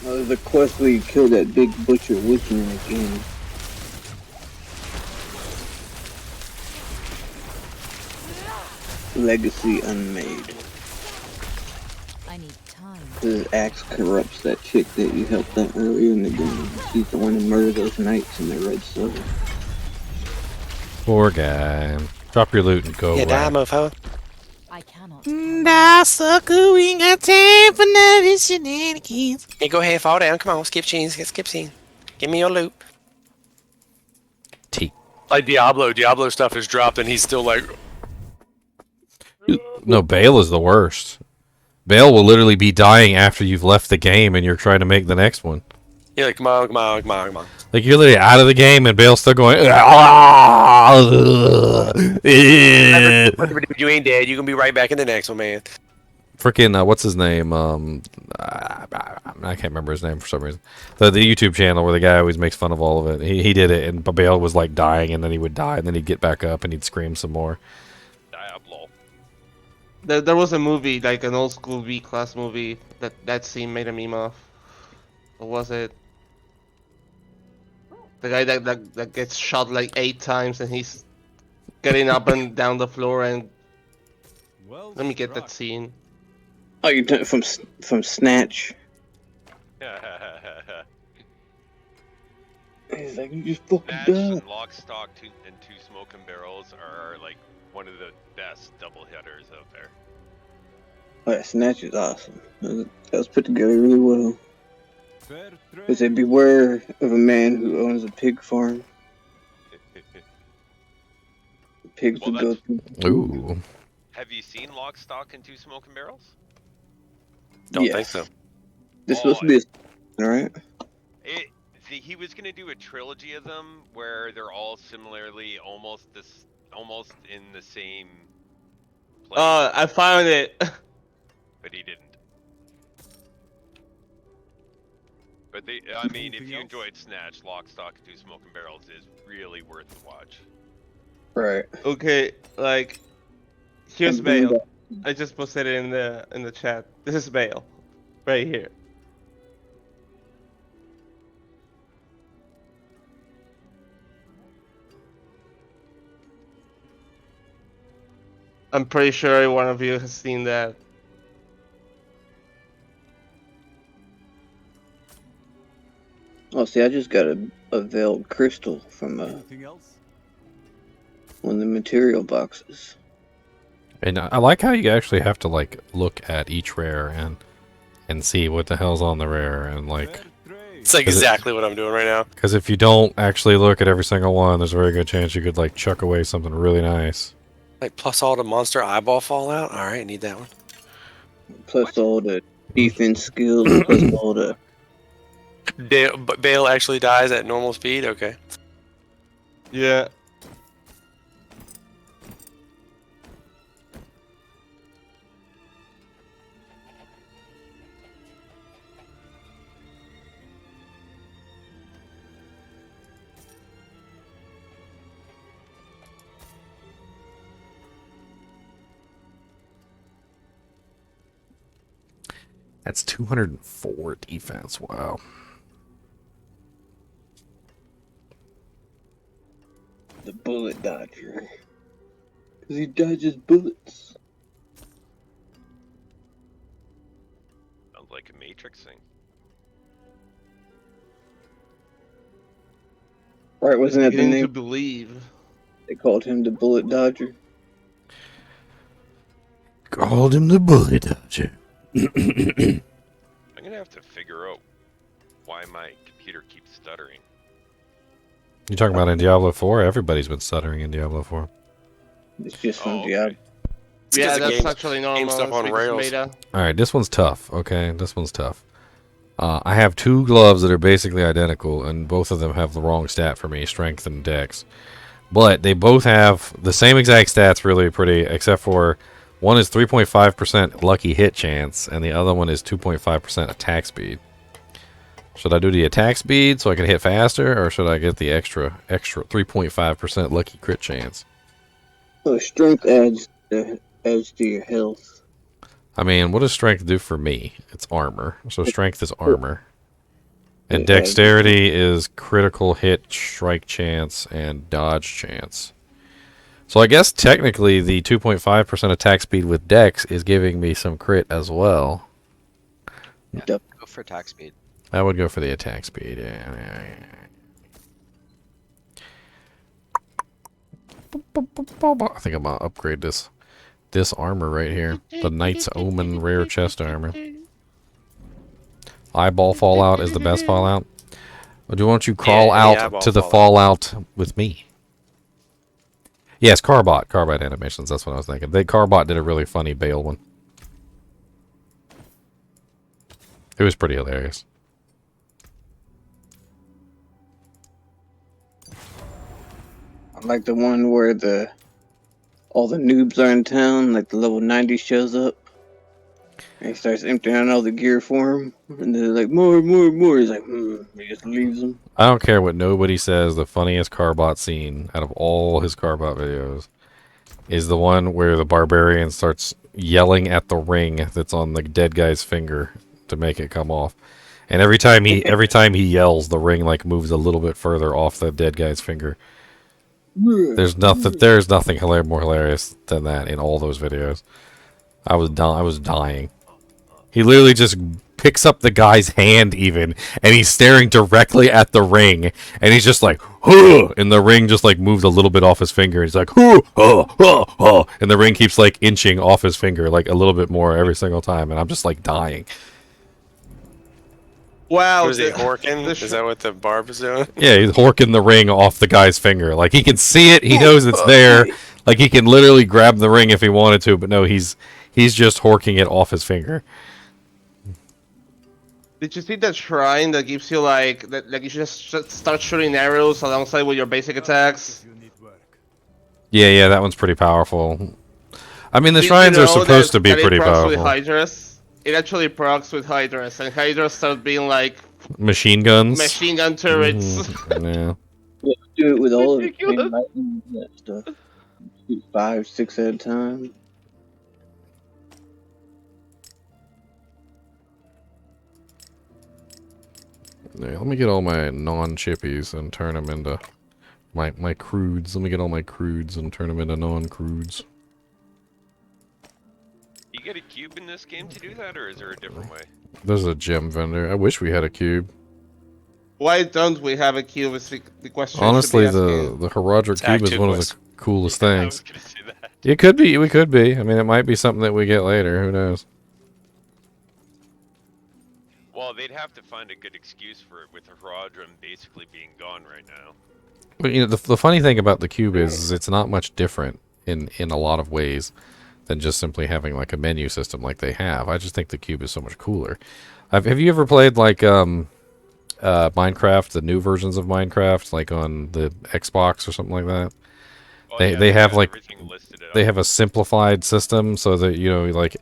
The quest where you kill that big butcher witch in the game. Legacy unmade. I need time. The axe corrupts that chick that you helped out earlier in the game. She's the one who murdered those knights in the red sword. Poor guy. Drop your loot and go. Yeah, die, mofo. I cannot. Nah, sucker, we ain't got time for none of this shenanigans. Hey, go ahead, fall down. Come on, skip scene. Give me your loot. T. Like Diablo stuff is dropped, and he's still like. No, Bale is the worst. Bale will literally be dying after you've left the game and you're trying to make the next one. Yeah, like, come on. Like you're literally out of the game and Bale's still going. You ain't dead. You can be right back in the next one, man. Freaking what's his name? I can't remember his name for some reason. The YouTube channel where the guy always makes fun of all of it. He did it, and Bale was like dying, and then he would die, and then he'd get back up and he'd scream some more. Diablo. There was a movie, like an old school V-class movie, that scene made a meme of. What was it? The guy that gets shot like 8 times and he's getting up and down the floor and... Well Let me get struck. that scene. Oh, you're doing from Snatch. He's like, you just fucking Snatch died. and Lock, Stock, and Two Smoking Barrels are like one of the best double hitters out there. Oh, yeah, Snatch is awesome. That was put together really well. Fair They say trade. beware of a man who owns a pig farm. The pigs Well, would go through. Ooh. Have you seen Lock, Stock, and Two Smoking Barrels? Don't Yes. think so. This supposed to be a... Alright? He was gonna do a trilogy of them where they're all similarly almost in the same place, I found it. but he didn't. But I mean, if Anything you else? enjoyed Snatch, Lock, Stock, and Two Smoking Barrels is really worth the watch. Right. Okay, like... Here's I'm doing Bale. I just posted it in the chat. This is Bale. Right here. I'm pretty sure every one of you has seen that. Oh, see, I just got a veiled crystal from Anything else? one of the material boxes. And I like how you actually have to like look at each rare and see what the hell's on the rare and like. Fair trade. It's like exactly what I'm doing right now. Because if you don't actually look at every single one, there's a very good chance you could like chuck away something really nice. Like plus all the monster eyeball fallout. All right, need that one. Plus all the defense skills, plus all the... Bale actually dies at normal speed. Okay. Yeah. That's 204 defense. Wow. The bullet dodger. Because he dodges bullets. Sounds like a Matrix thing. Right, wasn't that the Beginning to name? believe. They called him the bullet dodger. Called him the bullet dodger. I'm gonna have to figure out why my computer keeps stuttering. You talking about in Diablo 4? Everybody's been stuttering in Diablo 4. It's just from Oh, Diablo. okay. It's Yeah, 'cause the that's game's- actually normal. stuff on because rails. beta. Alright, this one's tough, okay? This one's tough. I have two gloves that are basically identical, and both of them have the wrong stat for me, strength and dex. But they both have the same exact stats, really pretty, except for one is 3.5% lucky hit chance, and the other one is 2.5% attack speed. Should I do the attack speed so I can hit faster, or should I get the extra 3.5% lucky crit chance? So strength adds to your health. I mean, what does strength do for me? It's armor. So strength is armor. And It adds- dexterity is critical hit, strike chance, and dodge chance. So I guess technically the 2.5% attack speed with dex is giving me some crit as well. Yeah, Yep. go for attack speed. I would go for the attack speed. Yeah. I think I'm gonna upgrade this armor right here. The Knight's Omen rare chest armor. Eyeball fallout is the best fallout. Or why don't you crawl any out eyeball to the fallout with me? Yes, Carbot animations. That's what I was thinking. Carbot did a really funny Bale one. It was pretty hilarious. I like the one where all the noobs are in town, like the level 90 shows up. And he starts emptying out all the gear for him. And they're like, more. He's like, He just leaves them. I don't care what nobody says. The funniest Carbot scene out of all his Carbot videos is the one where the barbarian starts yelling at the ring that's on the dead guy's finger to make it come off. And every time he yells, the ring like moves a little bit further off the dead guy's finger. There's nothing more hilarious than that in all those videos. I was dying. He literally just picks up the guy's hand even, and he's staring directly at the ring, and he's just like, huh! And the ring just like moves a little bit off his finger. And he's like, huh! And the ring keeps like inching off his finger like a little bit more every single time, and I'm just like dying. Wow. Was he horking? Is that what the barb is doing? Yeah, he's horking the ring off the guy's finger. Like, he can see it, he knows it's there. Like, he can literally grab the ring if he wanted to, but no, he's just horking it off his finger. Did you see that shrine that gives you like you just start shooting arrows alongside with your basic attacks? Yeah, that one's pretty powerful. I mean, the Did you shrines are know supposed to be that it pretty procs with powerful. Hydras? It actually procs with Hydras, and Hydras start being like Machine guns? machine gun turrets. Yeah. Yeah, do it with all of it. Ridiculous. Lightning and that stuff. Shoot 5, 6 at a time. Yeah, let me get all my non-chippies and turn them into my crudes. Let me get all my crudes and turn them into non-crudes. get a cube in this game to do that, or is there a different way? There's a gem vendor. I wish we had a cube. Why don't we have a cube? Is the question. Honestly, should be asking. the Herodric Tag cube is two one of quest. the coolest I things. was gonna say that. It could be. We could be. I mean, it might be something that we get later. Who knows? Well, they'd have to find a good excuse for it with the Herodrum basically being gone right now. But you know, the funny thing about the cube is it's not much different in a lot of ways than just simply having like a menu system like they have. I just think the cube is so much cooler. Have you ever played like Minecraft, the new versions of Minecraft, like on the Xbox or something like that? Oh, They have got like everything listed out. they have a simplified system so that you know like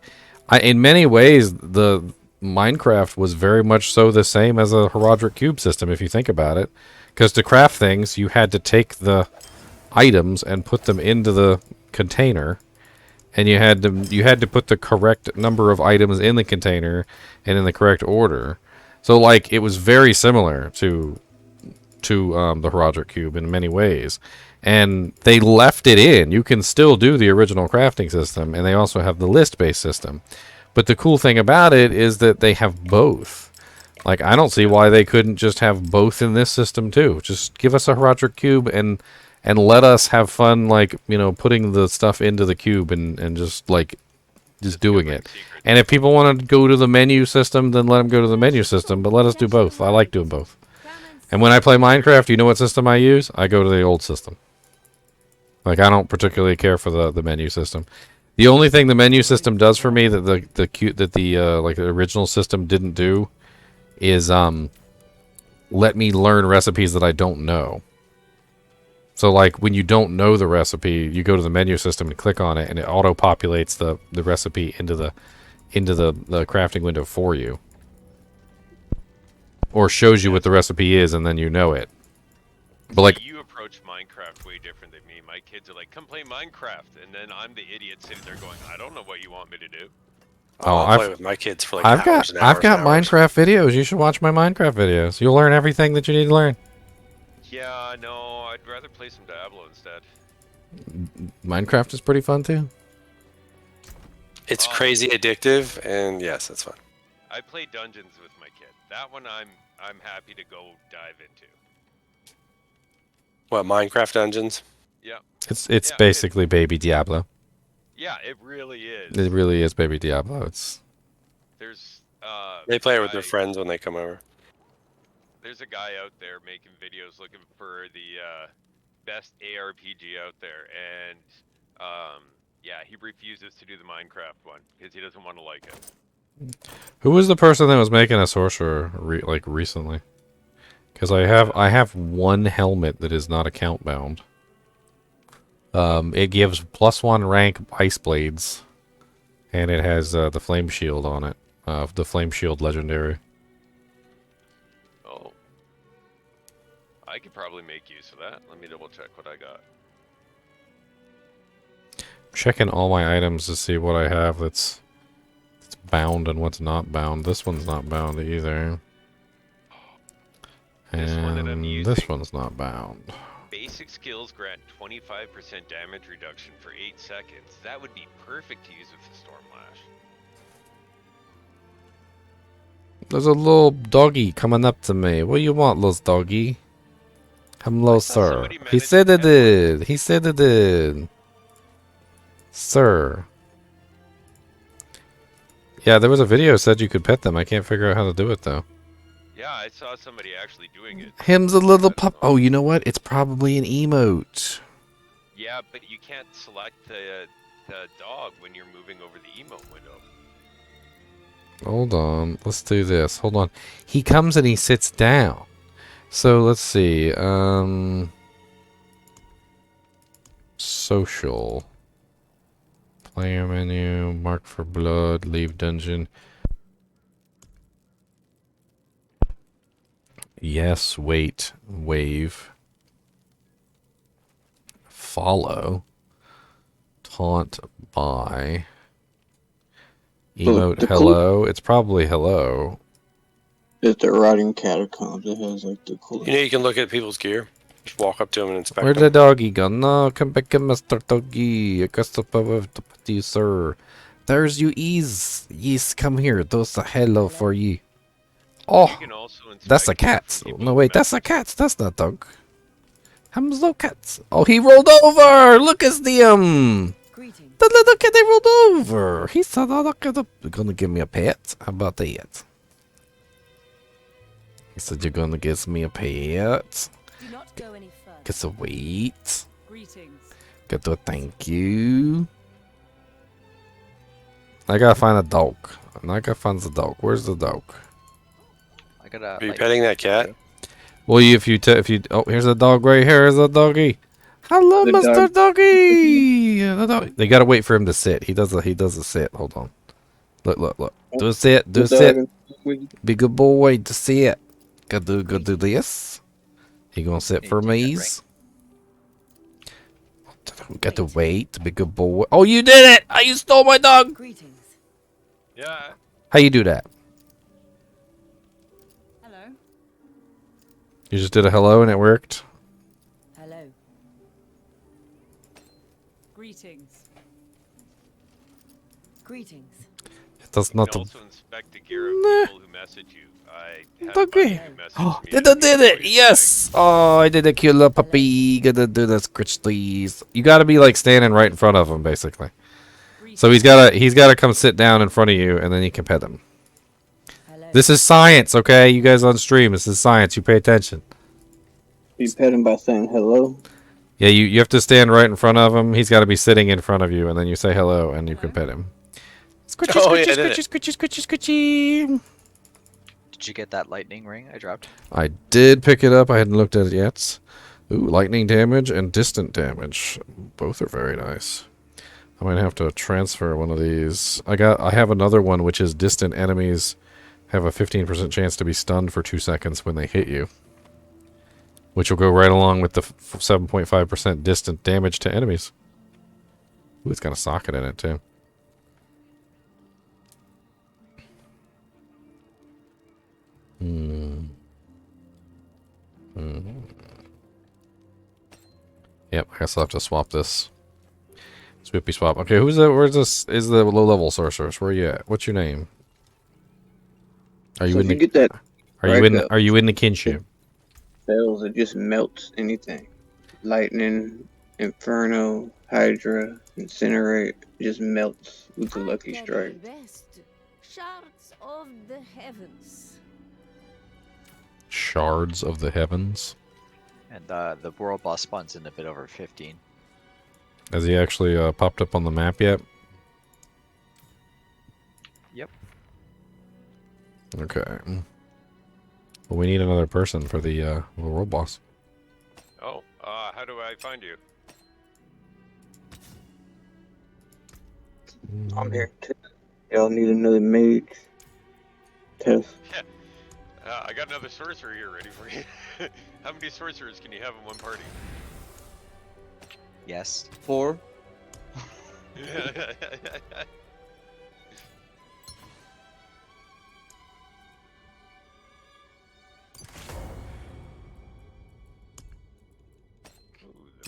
in many ways the Minecraft was very much so the same as a Herodric cube system if you think about it, because to craft things you had to take the items and put them into the container, and you had to put the correct number of items in the container and in the correct order. So like it was very similar to the Herodric cube in many ways. And they left it in. You can still do the original crafting system, and they also have the list-based system. But the cool thing about it is that they have both. Like, I don't see why they couldn't just have both in this system, too. Just give us a Herodric cube and let us have fun, like, you know, putting the stuff into the cube and just, like, just doing it. And if people want to go to the menu system, then let them go to the menu system, but let us do both. I like doing both. And when I play Minecraft, you know what system I use? I go to the old system. Like, I don't particularly care for the menu system. The only thing the menu system does for me that the original system didn't do is let me learn recipes that I don't know. So like when you don't know the recipe, you go to the menu system and click on it, and it auto populates the recipe into the crafting window for you, or shows you what the recipe is, and then you know it. But like you approach Minecraft way different than me. My kids are like, "Come play Minecraft," and then I'm the idiot sitting there going, "I don't know what you want me to do." I'll play with my kids for like I've got hours. Minecraft videos. You should watch my Minecraft videos. You'll learn everything that you need to learn. Yeah, no, I'd rather play some Diablo instead. Minecraft is pretty fun too. It's crazy addictive, and yes, that's fun. I play dungeons with my kid. That one I'm happy to go dive into. What, Minecraft Dungeons? Yeah. It's basically baby Diablo. Yeah, it really is. It really is baby Diablo. There's they play it with their friends when they come over. There's a guy out there making videos looking for the best ARPG out there, and yeah, he refuses to do the Minecraft one because he doesn't want to like it. Who was the person that was making a sorcerer recently? Because I have one helmet that is not account bound. It gives +1 rank ice blades, and it has the flame shield on it. The flame shield legendary. Oh, I could probably make use of that. Let me double check what I got. Checking all my items to see what I have that's bound and what's not bound. This one's not bound either. And this one's not bound. Basic skills grant 25% damage reduction for 8 seconds. That would be perfect to use with the Storm Lash. There's a little doggy coming up to me. What do you want, little doggy? Hello, sir. He said it did. He said it did. Sir. Yeah, there was a video that said you could pet them. I can't figure out how to do it, though. Yeah, I saw somebody actually doing it. Him's a little pup. Oh, you know what? It's probably an emote. Yeah, but you can't select the dog when you're moving over the emote window. Hold on. Let's do this. Hold on. He comes and he sits down. So let's see. Social. Player menu. Mark for blood. Leave dungeon. Yes, wait, wave. Follow. Taunt by. Emote hello. It's probably hello. It's the rotting catacombs. It has like the cool. You know, you can look at people's gear. Just walk up to them and inspect Where'd them. the doggy go? No, come back, Mr. Doggy. I got the power to put you, sir. There's you ease. Yes, come here. Those a hello for you. Oh, You can also that's a inspect it cat. from people No, who wait, that's a message you. cat. That's not dog. Ham's no cats. Oh, he rolled over. Look at the Greetings. the little kid. They rolled over. He said, "Oh, look at the. You're gonna give me a pet. How about that?" He said, "You're gonna give me a pet." Do not go any further. Guess a wait. Greetings. Get to a thank you. I gotta find a dog. I gotta find the dog. Where's the dog? I gotta. Are you like, petting that cat? Well, if you oh, here's a dog right here. Here's a doggy. Hello, The Mr. dog. Doggy. The dog. They gotta wait for him to sit. He does a sit. Hold on. Look. Do a sit. Do a sit. Be good boy to sit. Go do this. He gonna sit for me. We got to wait to be good boy. Oh, you did it! Oh, you stole my dog. Greetings. Yeah. How you do that? Hello. You just did a hello and it worked. Hello. Greetings. Greetings. It does You not. can also inspect the gear of Nah. people who message you. I have Okay. buddies who message Oh, me did and it! everybody's Yes! Oh, I did a cute little puppy. Gotta do this, please. You gotta be like standing right in front of him, basically. So he's gotta come sit down in front of you, and then you can pet him. Hello. This is science, okay? You guys on stream, this is science. You pay attention. You pet him by saying hello. Yeah, you have to stand right in front of him. He's got to be sitting in front of you, and then you say hello, and you can pet him. Squishy, Oh, yeah, squishy, I did squishy, squishy, squishy, squishy. Did you get that lightning ring I dropped? I did pick it up. I hadn't looked at it yet. Ooh, lightning damage and distant damage. Both are very nice. I might have to transfer one of these. I have another one, which is distant enemies have a 15% chance to be stunned for 2 seconds when they hit you. Which will go right along with the 7.5% distant damage to enemies. Ooh, it's got a socket in it, too. Yep, I guess I'll have to swap this. Swippy swap. Okay, where's this? Is the low level sorceress? Where are you at? What's your name? Are you So in if the? you get that Are you in the kinship? spells, it just melts anything. Lightning, Inferno, Hydra, Incinerate, it just melts with the Lucky Strike. Best. Shards of the heavens. Shards of the heavens. And the world boss spawns in a bit over 15. Has he actually popped up on the map yet? Yep. Okay. Well, we need another person for the world boss. Oh, how do I find you? I'm here too. Y'all need another mage. Test. I got another sorcerer here ready for you. How many sorcerers can you have in one party? Yes. 4.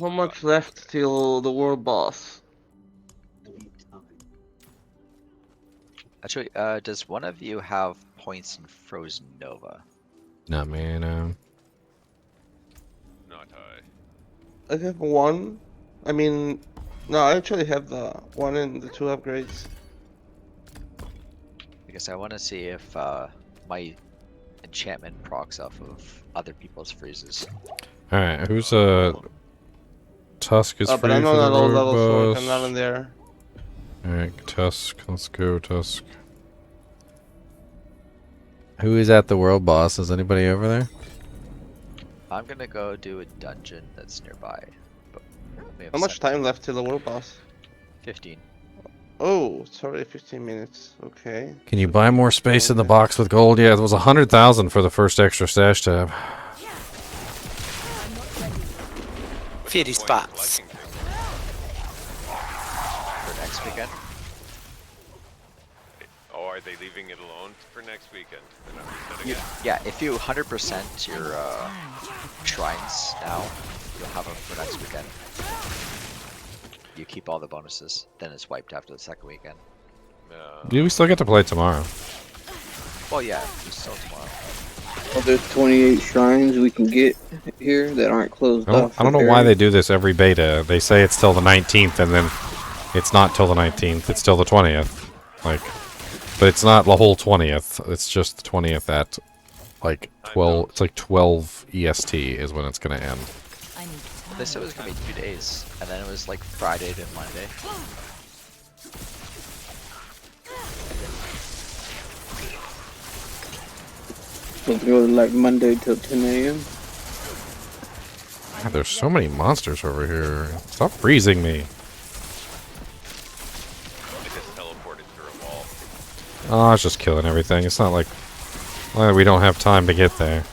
How much left till the world boss? Actually, does one of you have points in Frozen Nova? Nah, man. Not high. I have 1. I mean, no, I actually have the 1 and the 2 upgrades. Because I want to see if my enchantment procs off of other people's freezes. All right, who's Tusk is free But I'm for not the at low road level, so boss. I'm not in there. Alright, Tusk. Let's go, Tusk. Who is at the world boss? Is anybody over there? I'm gonna go do a dungeon that's nearby. But we have How much time left till the world boss? 15. Oh, it's already 15 minutes. Okay. Can you buy more space in the box with gold? Yeah, it was 100,000 for the first extra stash tab. 50 spots. For next weekend? Oh, are they leaving it alone for next weekend? They're not resetting it? Yeah, if you 100% your shrines now, you'll have them for next weekend. You keep all the bonuses, then it's wiped after the second weekend. Do we still get to play tomorrow? Well, yeah, it's still tomorrow. Well, there's 28 shrines we can get here that aren't closed off. I don't know why they do this every beta. They say it's till the 19th, and then it's not till the 19th. It's till the 20th. Like, but it's not the whole 20th. It's just the 20th at like 12. It's like 12 EST is when it's gonna end. They said it was gonna be 2 days, and then it was like Friday to Monday. Supposed to go like Monday till 10 a.m. God, there's so many monsters over here. Stop freezing me. I just teleported through a wall. Oh, it's just killing everything. It's not like we don't have time to get there.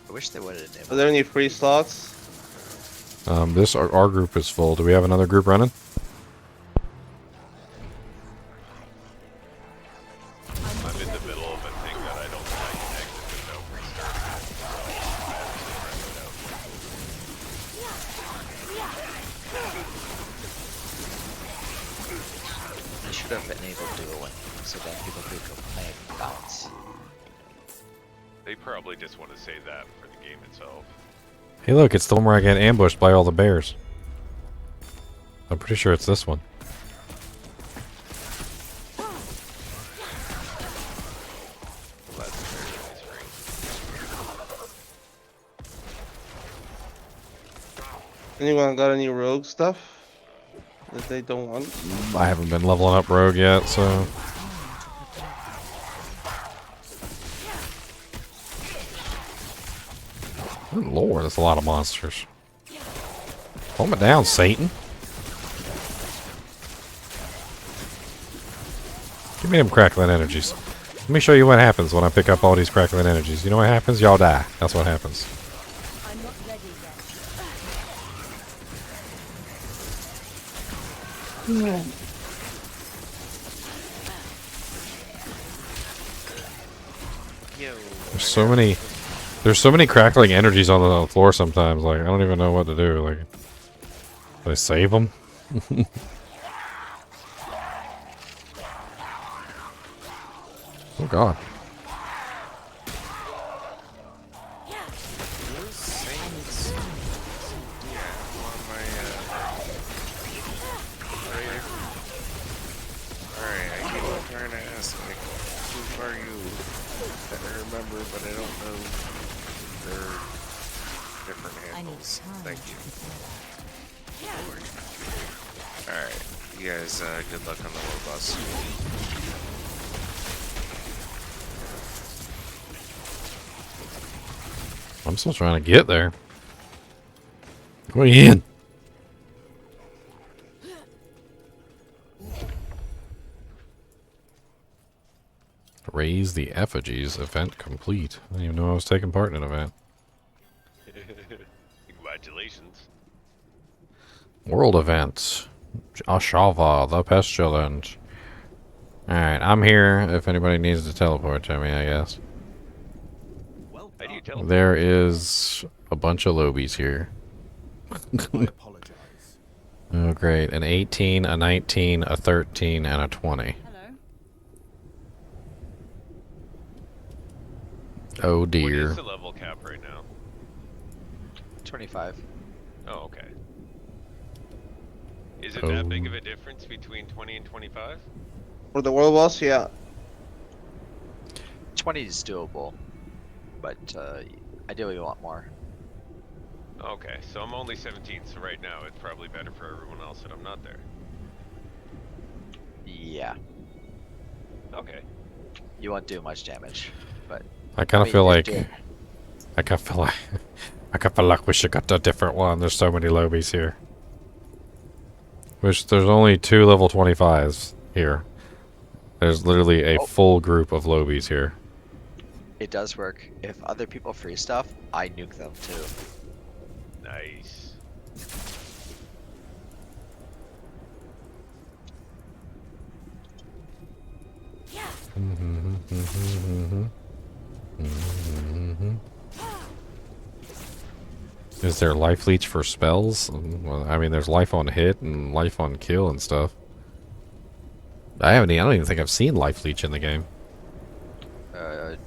I wish they would have enabled. Are there any free slots? Our group is full. Do we have another group running? I'm in the middle of a thing that I don't think I can exit without restarting. They should have enabled dueling, so then people could go play and bounce. They probably just want to say that for the game itself. Hey, look, it's the one where I get ambushed by all the bears. I'm pretty sure it's this one. Well, that's very nice ring. Anyone got any rogue stuff that they don't want? I haven't been leveling up rogue yet, so... Good lord, that's a lot of monsters. Calm it down, Satan. Give me them crackling energies. Let me show you what happens when I pick up all these crackling energies. You know what happens? Y'all die. That's what happens. I'm not ready yet. There's so many crackling energies on the floor sometimes, like, I don't even know what to do, like... Do I save them? Oh god. Alright, I keep on trying to ask, like, who are you? I remember, but I don't know their different handles. Thank you. Alright, you guys, good luck on the low bus. I'm still trying to get there. What are you in? Raise the effigies. Event complete. I didn't even know I was taking part in an event. Congratulations. World event. Ashava, the pestilent. Alright, I'm here if anybody needs to teleport to me, I guess. How do you teleport? There is a bunch of lobies here. Oh, great. An 18, a 19, a 13, and a 20. Oh What dear. is the level cap right now? 25. Oh, okay. Is it that big of a difference between 20 and 25? For the world boss, yeah. 20 is doable, but ideally you want more. Okay, so I'm only 17, so right now it's probably better for everyone else that I'm not there. Yeah. Okay. You won't do much damage, but I kind of mean, feel you're like dead. I kind of feel like I kind of feel like we should got a different one. There's so many lobies here. Which there's only 2 level 25s here. There's literally a full group of lobies here. It does work. If other people free stuff, I nuke them too. Nice. Is there life leech for spells? Well, I mean, there's life on hit and life on kill and stuff. I don't even think I've seen life leech in the game.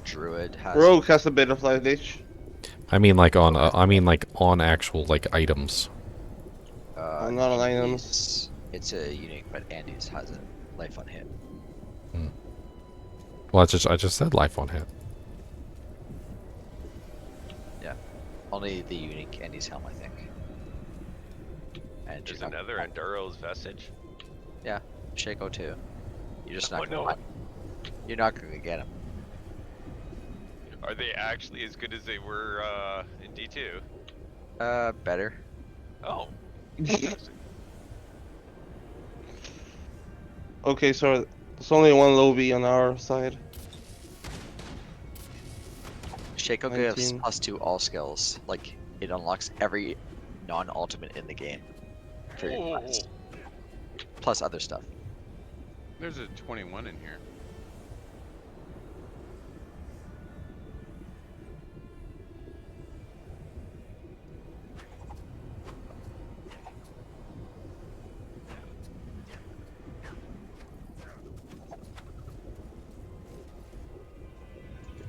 Druid has. Rogue has a bit of life leech. I mean, like on actual like items. Not on items. It's a unique, but Andy's has a life on hit. Well, I just said life on hit. Yeah, only the unique Andy's helm, I think. And There's another Enduro's vestige. Yeah, Shaco too. You're just Oh, not no. gonna You're not gonna get him. Are they actually as good as they were in D2? Better. Oh. Okay, so there's only one lobby on our side. Shaco gives 19. +2 all skills. Like, it unlocks every non-ultimate in the game for your class. Plus other stuff. There's a 21 in here.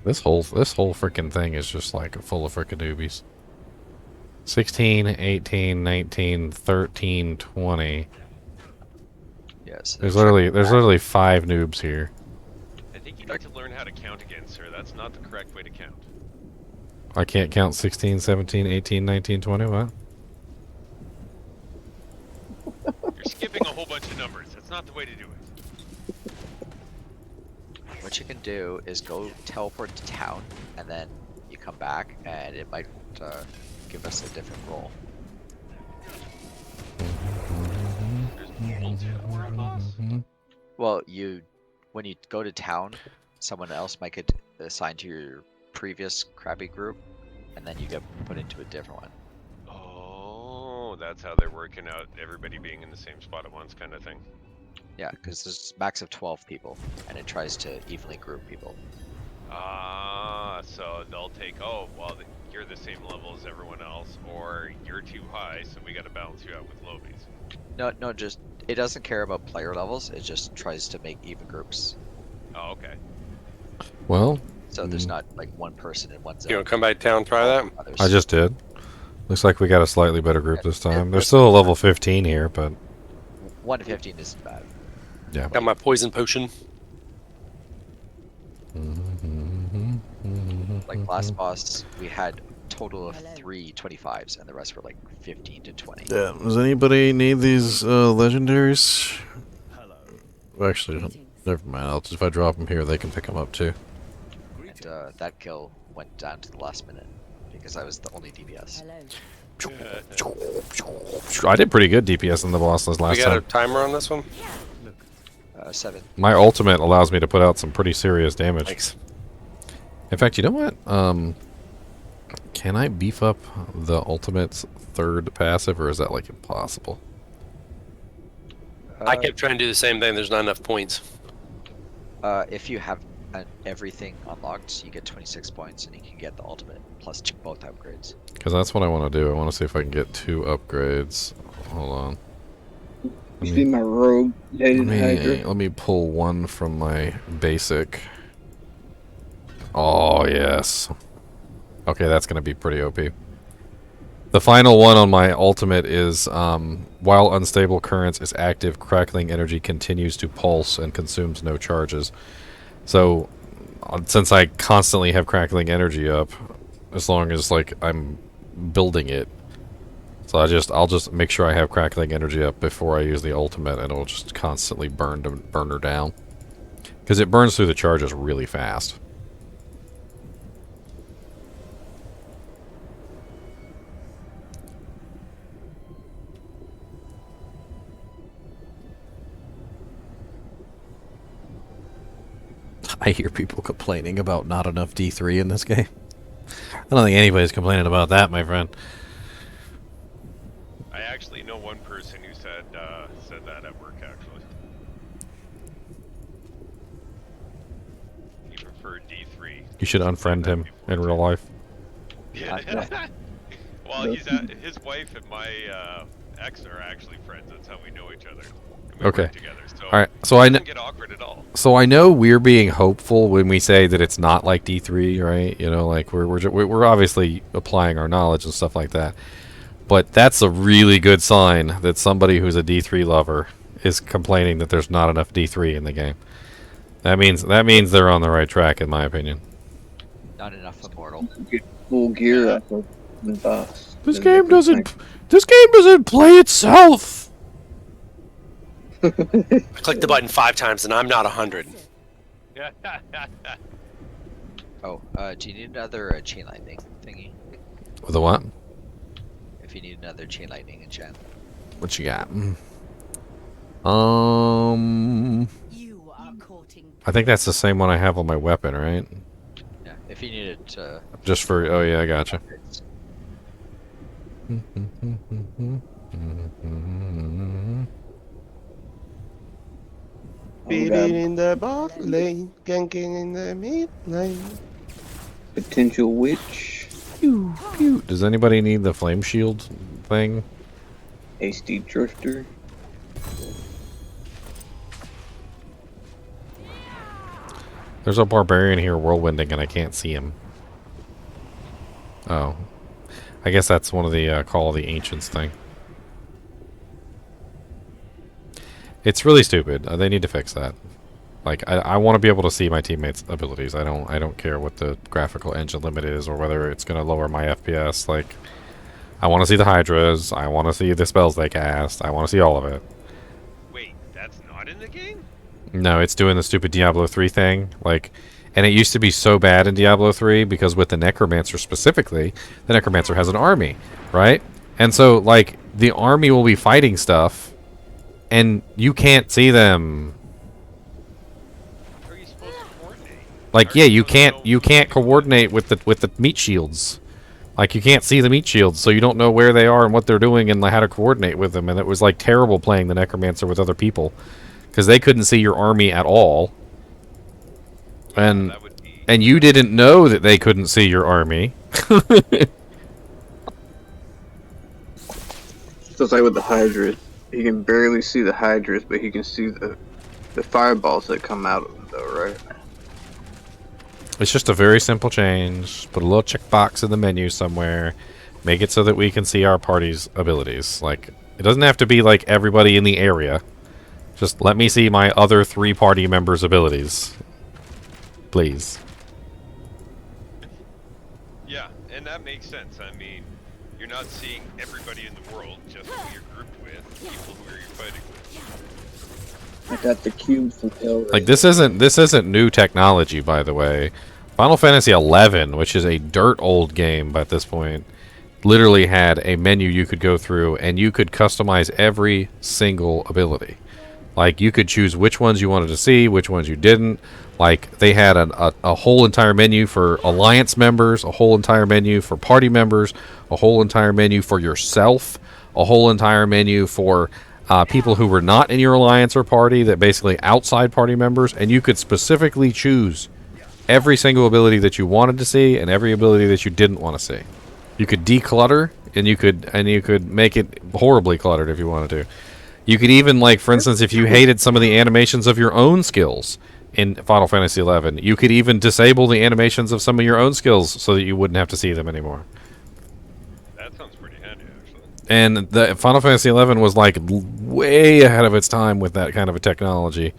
This whole freaking thing is just like full of freaking newbies. 16, 18, 19, 13, 20. Yes. There's literally 5 noobs here. I think you need to learn how to count again, sir. That's not the correct way to count. I can't count 16, 17, 18, 19, 20, what? You're skipping a whole bunch of numbers. That's not the way to do it. What you can do is go teleport to town, and then you come back, and it might give us a different roll. There's multiple of us? Well, when you go to town, someone else might get assigned to your previous crappy group, and then you get put into a different one. Oh, that's how they're working out everybody being in the same spot at once kind of thing. Yeah, because there's max of 12 people, and it tries to evenly group people. Ah, so they'll take, oh, well, you're the same level as everyone else, or you're too high, so we gotta balance you out with lobies. No, just, it doesn't care about player levels, it just tries to make even groups. Oh, okay. Well, So there's not like one person in one zone. You want to come by town, try that? Others. I just did. Looks like we got a slightly better group this time. There's still a level 15 here, but 1 to 15 isn't bad. yeah. Got my poison potion. Like last boss, we had total of 3 25s, and the rest were like 15 to 20. Yeah. Does anybody need these legendaries? Well, actually, never mind. If I drop them here, they can pick them up too. And that kill went down to the last minute because I was the only DPS. I did pretty good DPS in the boss last We got time. a timer on this one? 7. My ultimate allows me to put out some pretty serious damage. Thanks. In fact, you know what? Can I beef up the ultimate's 3rd passive, or is that like impossible? I kept trying to do the same thing. There's not enough points. If you have everything unlocked, you get 26 points, and you can get the ultimate plus both upgrades. Because that's what I want to do. I want to see if I can get 2 upgrades. Hold on. You see my rogue dated Hydra? Let me pull one from my basic. Oh, yes. Okay, that's going to be pretty OP. The final one on my ultimate is, while unstable currents is active, crackling energy continues to pulse and consumes no charges. So, since I constantly have crackling energy up, as long as, like, I'm building it, so I'll just make sure I have crackling energy up before I use the ultimate, and it'll just constantly burn her down. Because it burns through the charges really fast. I hear people complaining about not enough D3 in this game. I don't think anybody's complaining about that, my friend. I actually know one person who said that at work, actually. He preferred D3. You should unfriend him in real life. Yeah. Well, his wife and my ex are actually friends. That's how we know each other. And we Okay. work together. So All right. So it doesn't get awkward at all. So I know we're being hopeful when we say that it's not like D3, right? You know, like we're obviously applying our knowledge and stuff like that. But that's a really good sign that somebody who's a D3 lover is complaining that there's not enough D3 in the game. That means they're on the right track, in my opinion. Not enough immortal. Get full gear up of the boss. This game doesn't play itself. I clicked the button 5 times and I'm not 100. Oh, do you need another chain lightning thingy? With a what? If you need another chain lightning enchant. What you got? I think that's the same one I have on my weapon, right? Yeah, if you need it to... Just for... Oh, yeah, I gotcha. Beating in the bot lane, ganking in the mid lane. Potential witch. Pew, pew. Does anybody need the flame shield thing? Hasty drifter. There's a barbarian here whirlwinding and I can't see him. Oh. I guess that's one of the Call of the Ancients thing. It's really stupid. They need to fix that. Like, I want to be able to see my teammates' abilities. I don't care what the graphical engine limit is or whether it's going to lower my FPS. Like, I want to see the Hydras. I want to see the spells they cast. I want to see all of it. Wait, that's not in the game? No, it's doing the stupid Diablo 3 thing. Like, and it used to be so bad in Diablo 3 because with the Necromancer specifically, the Necromancer has an army, right? And so, like, the army will be fighting stuff and you can't see them. How are you supposed to coordinate? Like, yeah, you can't coordinate with the meat shields. Like, you can't see the meat shields, so you don't know where they are and what they're doing and how to coordinate with them. And it was like terrible playing the Necromancer with other people because they couldn't see your army at all. And you didn't know that they couldn't see your army. So it's like with the Hydras. He can barely see the Hydras, but he can see the fireballs that come out of them, though, right? It's just a very simple change. Put a little checkbox in the menu somewhere. Make it so that we can see our party's abilities. Like, it doesn't have to be like everybody in the area. Just let me see my other 3 party members' abilities. Please. Yeah, and that makes sense. I mean, you're not seeing everybody in the world, just who you're grouped with, people who you're fighting with. I got the cube from Hellraiser. Like, this isn't new technology, by the way. Final Fantasy XI, which is a dirt old game at this point, literally had a menu you could go through and you could customize every single ability. Like, you could choose which ones you wanted to see, which ones you didn't. Like, they had a whole entire menu for alliance members, a whole entire menu for party members, a whole entire menu for yourself, a whole entire menu for people who were not in your alliance or party, that basically outside party members, and you could specifically choose every single ability that you wanted to see and every ability that you didn't want to see. You could declutter, and you could make it horribly cluttered if you wanted to. You could even, like, for instance, if you hated some of the animations of your own skills in Final Fantasy XI, you could even disable the animations of some of your own skills so that you wouldn't have to see them anymore. That sounds pretty handy, actually. And the Final Fantasy XI was, like, way ahead of its time with that kind of a technology.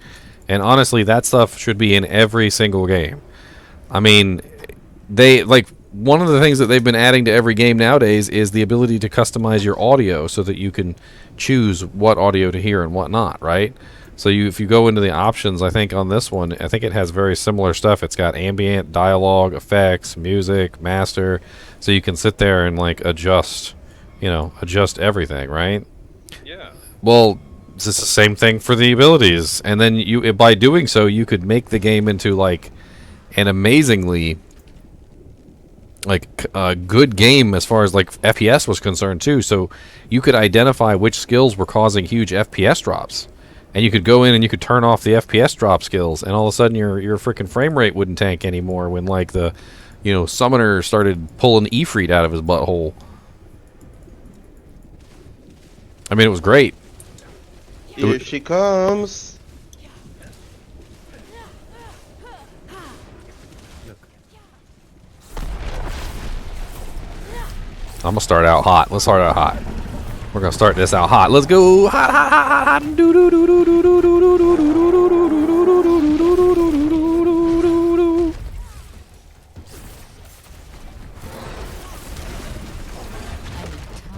And honestly, that stuff should be in every single game. I mean, one of the things that they've been adding to every game nowadays is the ability to customize your audio so that you can choose what audio to hear and what not, right? So if you go into the options, I think on this one, I think it has very similar stuff. It's got ambient, dialogue, effects, music, master, so you can sit there and, like, adjust everything, right? Yeah. Well, it's just the same thing for the abilities, and then by doing so, you could make the game into, like, an amazingly, like, a good game as far as, like, FPS was concerned too. So you could identify which skills were causing huge FPS drops, and you could go in and you could turn off the FPS drop skills, and all of a sudden your freaking frame rate wouldn't tank anymore when, like, the summoner started pulling Ifrit out of his butthole. I mean, it was great. Here she comes. I'm gonna start out hot. Let's start out hot. We're gonna start this out hot. Let's go hot, hot, hot, hot, hot.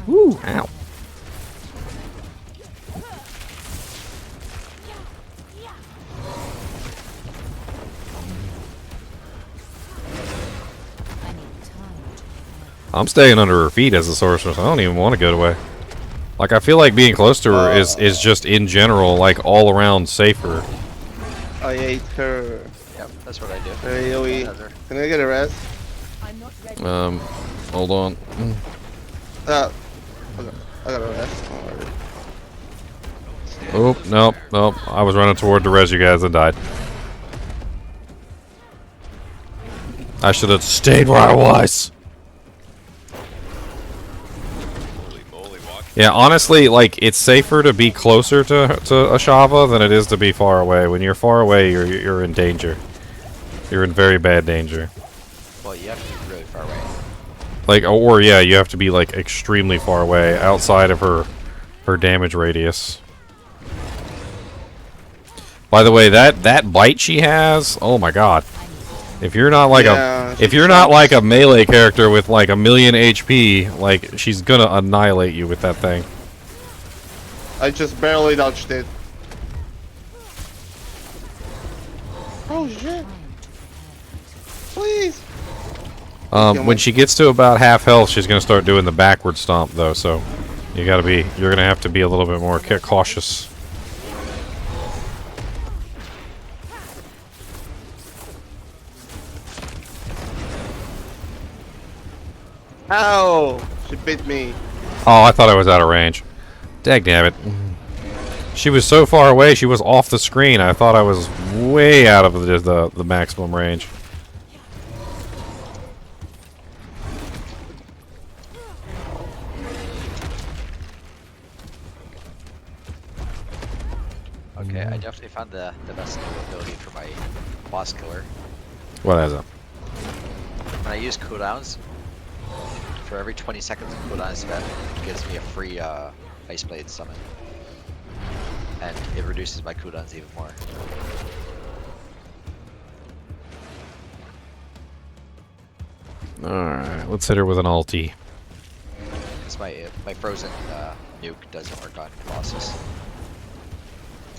Woo! Ow. I'm staying under her feet as a sorceress. I don't even want to go away. Like, I feel like being close to her is just in general, like, all around safer. I ate her. Yep, that's what I do. Hey, Yoey. Can I get a rest? Hold on. I got a rest. Alright. Oh, nope, nope. I was running toward the res you guys and died. I should have stayed where I was. Yeah, honestly, like, it's safer to be closer to Ashava than it is to be far away. When you're far away, you're in danger. You're in very bad danger. Well, you have to be really far away. Like, or yeah, you have to be like extremely far away, outside of her damage radius. By the way, that bite she has, oh my god. If you're not like a melee character with like 1,000,000 HP, like, she's gonna annihilate you with that thing. I just barely dodged it. Oh shit! Please. When she gets to about half health, she's gonna start doing the backward stomp though, so you're gonna have to be a little bit more cautious. Ow! She bit me. Oh, I thought I was out of range. Dagnabbit. She was so far away, she was off the screen. I thought I was way out of the maximum range. Okay, I definitely found the best ability for my boss killer. What is it? When I use cooldowns, for every 20 seconds of cooldown spent, it gives me a free Ice Blade summon. And it reduces my cooldowns even more. Alright, let's hit her with an ulti. Because my frozen nuke doesn't work on bosses.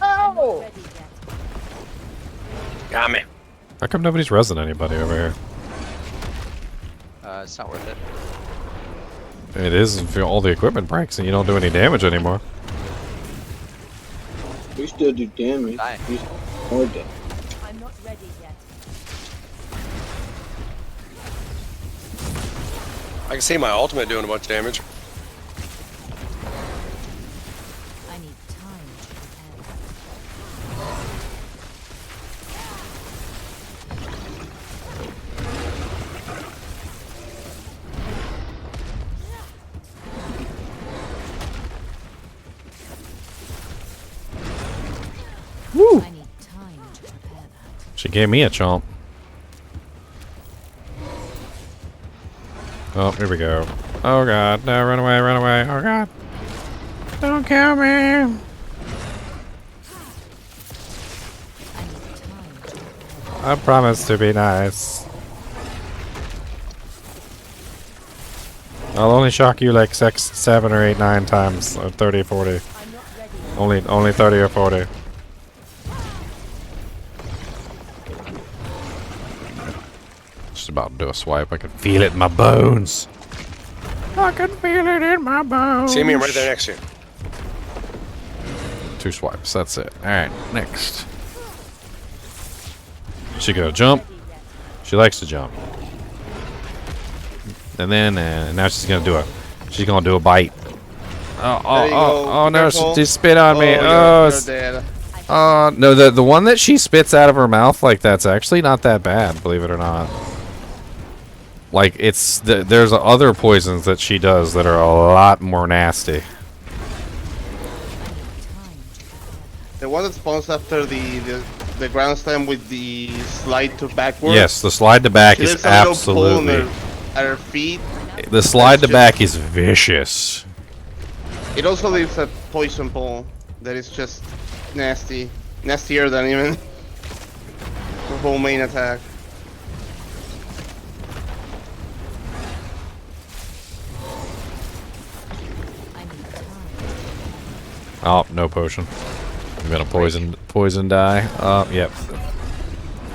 Ow! Got me. How come nobody's resin anybody over here? It's not worth it. It is if all the equipment breaks and you don't do any damage anymore. We still do damage. We more damage. I'm not ready yet. I can see my ultimate doing a bunch of damage. I need time to prepare. Woo! I need time to prepare that. She gave me a chomp. Oh, here we go. Oh god, no, run away, run away. Oh god. Don't kill me. I need time to prepare. I promise to be nice. I'll only shock you like 6, 7, or 8, 9 times, or 30, 40. I'm not ready. Only 30 or 40. Just about to do a swipe. I can feel it in my bones. I can feel it in my bones. See me, I'm right there next to you. 2 swipes. That's it. All right, next. She gonna jump. She likes to jump. And then now she's gonna do a bite. Oh no! She spit on me. You're dead. No, the one that she spits out of her mouth, like, that's actually not that bad, believe it or not. Like, there's other poisons that she does that are a lot more nasty. The one that spawns after the ground slam with the slide to backwards. Yes, the slide to back She is leaves a little pole on absolutely. at her feet. The slide to just- back is vicious. It also leaves a poison pole that is just nasty. Nastier than even the whole main attack. Oh, no potion. I'm gonna poison die. Yep.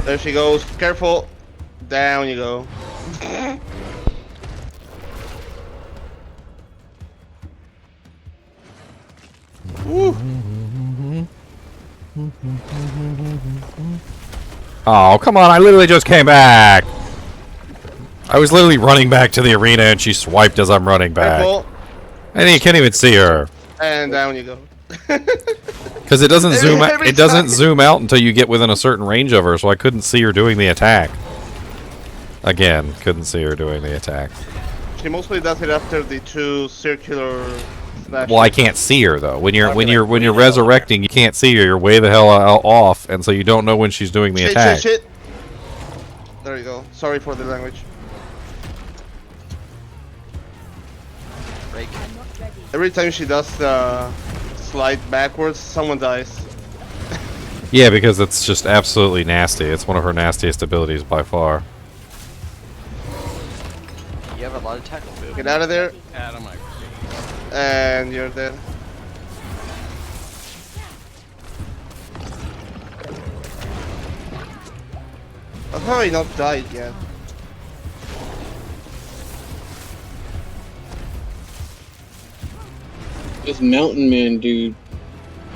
There she goes. Careful. Down you go. Woo. Oh, come on, I literally just came back! I was literally running back to the arena and she swiped as I'm running back. Careful. And you can't even see her. And down you go. Because it doesn't zoom out, it doesn't zoom out until you get within a certain range of her, so I couldn't see her doing the attack. Again, couldn't see her doing the attack. She mostly does it after the two circular slashes. Well, I can't see her though. When you're resurrecting, you can't see her. You're way the hell off, and so you don't know when she's doing the attack. Shit. There you go. Sorry for the language. Break. Every time she does the slide backwards, someone dies. Yeah, because it's just absolutely nasty. It's one of her nastiest abilities by far. You have a lot of tackle move. Get out of there. Out of my face. And you're dead. How have I not died yet? This mountain man dude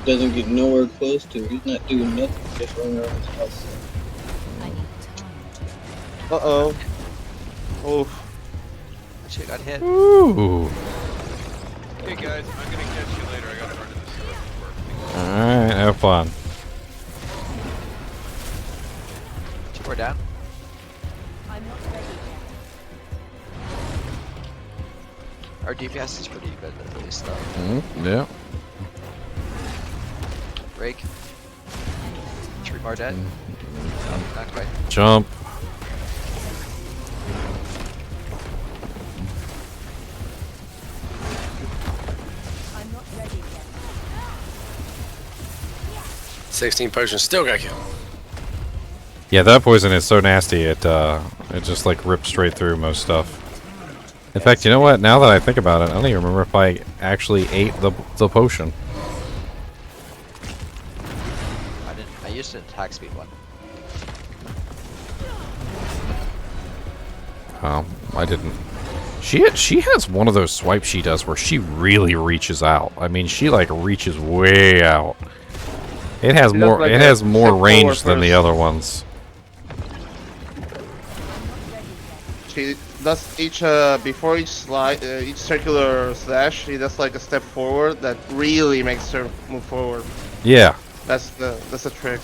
doesn't get nowhere close to her. He's not doing nothing, just running around his house. Uh-oh. Oh. Shit, got hit. Ooh. Hey guys, I'm gonna catch you later. I gotta run to the store. Alright, have fun. 2 more down. Our DPS is pretty good at least though. Yeah. Break. 3 more dead. Not quite. Jump. I'm not ready yet. 16 potions still got killed. Yeah, that poison is so nasty. It just like rips straight through most stuff. In fact, you know what? Now that I think about it, I don't even remember if I actually ate the potion. I didn't. I used an attack speed one. Oh, I didn't. She has one of those swipes she does where she really reaches out. I mean, she like reaches way out. It has more. like It a has more step range forward than the first. other ones. She does each before each slide, each circular slash. She does like a step forward that really makes her move forward. Yeah. That's the trick.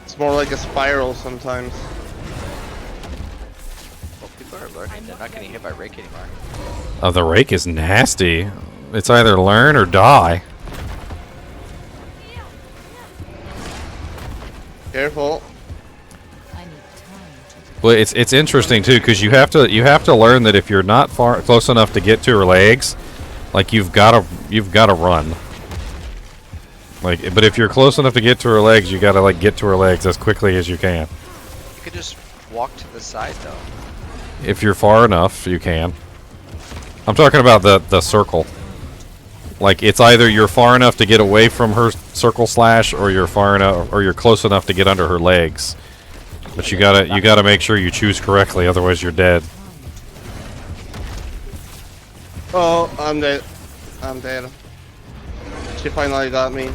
It's more like a spiral sometimes. Well, people are learning. They're not getting hit by Rake anymore. Oh, the rake is nasty. It's either learn or die. Careful. Well, it's interesting too because you have to learn that if you're not close enough to get to her legs, like you've got to run. Like, but if you're close enough to get to her legs, you got to like get to her legs as quickly as you can. You could just walk to the side though. If you're far enough, you can. I'm talking about the circle. Like it's either you're far enough to get away from her circle slash, or you're far enough, or you're close enough to get under her legs. But you gotta make sure you choose correctly, otherwise you're dead. Oh, I'm dead. I'm dead. She finally got me.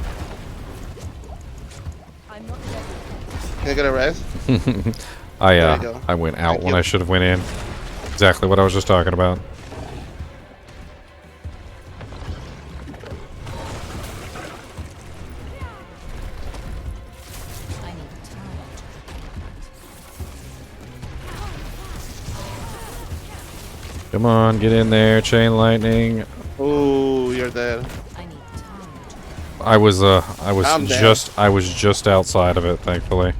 Can I get a rest? I went out when I should have went in. Exactly what I was just talking about. Come on, get in there, chain lightning. Oh, you're dead. I was I'm just outside of it, thankfully.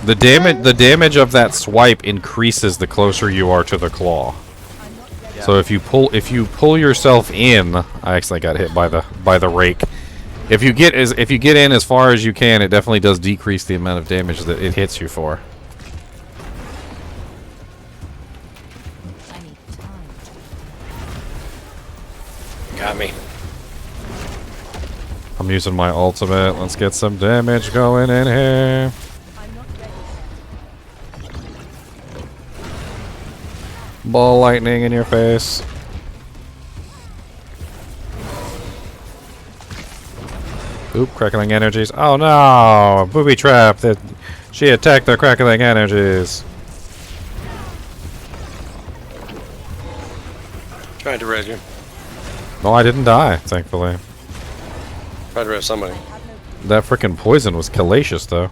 The damage of that swipe increases the closer you are to the claw. Yeah. So if you pull yourself in, I actually got hit by the rake. If you get in as far as you can, it definitely does decrease the amount of damage that it hits you for. Got me. I'm using my ultimate. Let's get some damage going in here. Ball lightning in your face. Oop, crackling energies. Oh no! Booby trap! That she attacked the crackling energies. Tried to res you. No, I didn't die, thankfully. Tried to res somebody. That frickin' poison was hellacious, though.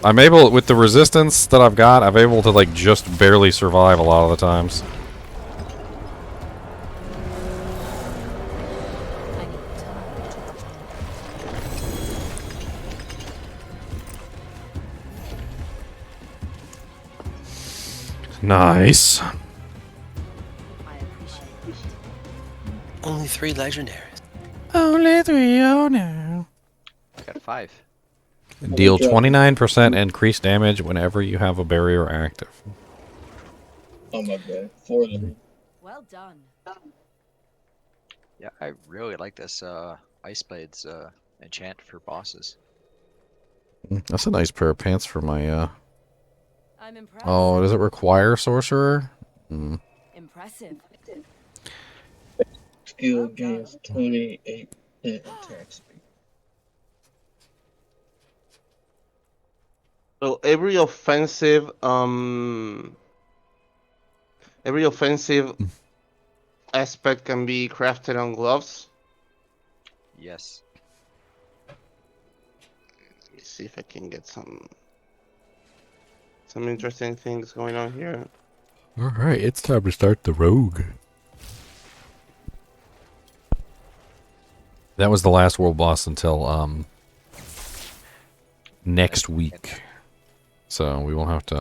I'm able, with the resistance that I've got, I'm able to, like, just barely survive a lot of the times. Nice. Only 3 legendaries. Only 3, oh no. I got 5. Deal 29% increased damage whenever you have a barrier active. Oh my god. 4 of them. Well done. Yeah, I really like this Ice Blades enchant for bosses. That's a nice pair of pants for my, I'm impressed. Oh, does it require Sorcerer? Mm. Impressive. Skill gains 28 attack speed. So every offensive aspect can be crafted on gloves. Yes. Let's see if I can get some interesting things going on here. Alright, it's time to start the rogue. That was the last world boss until next week. So we won't have to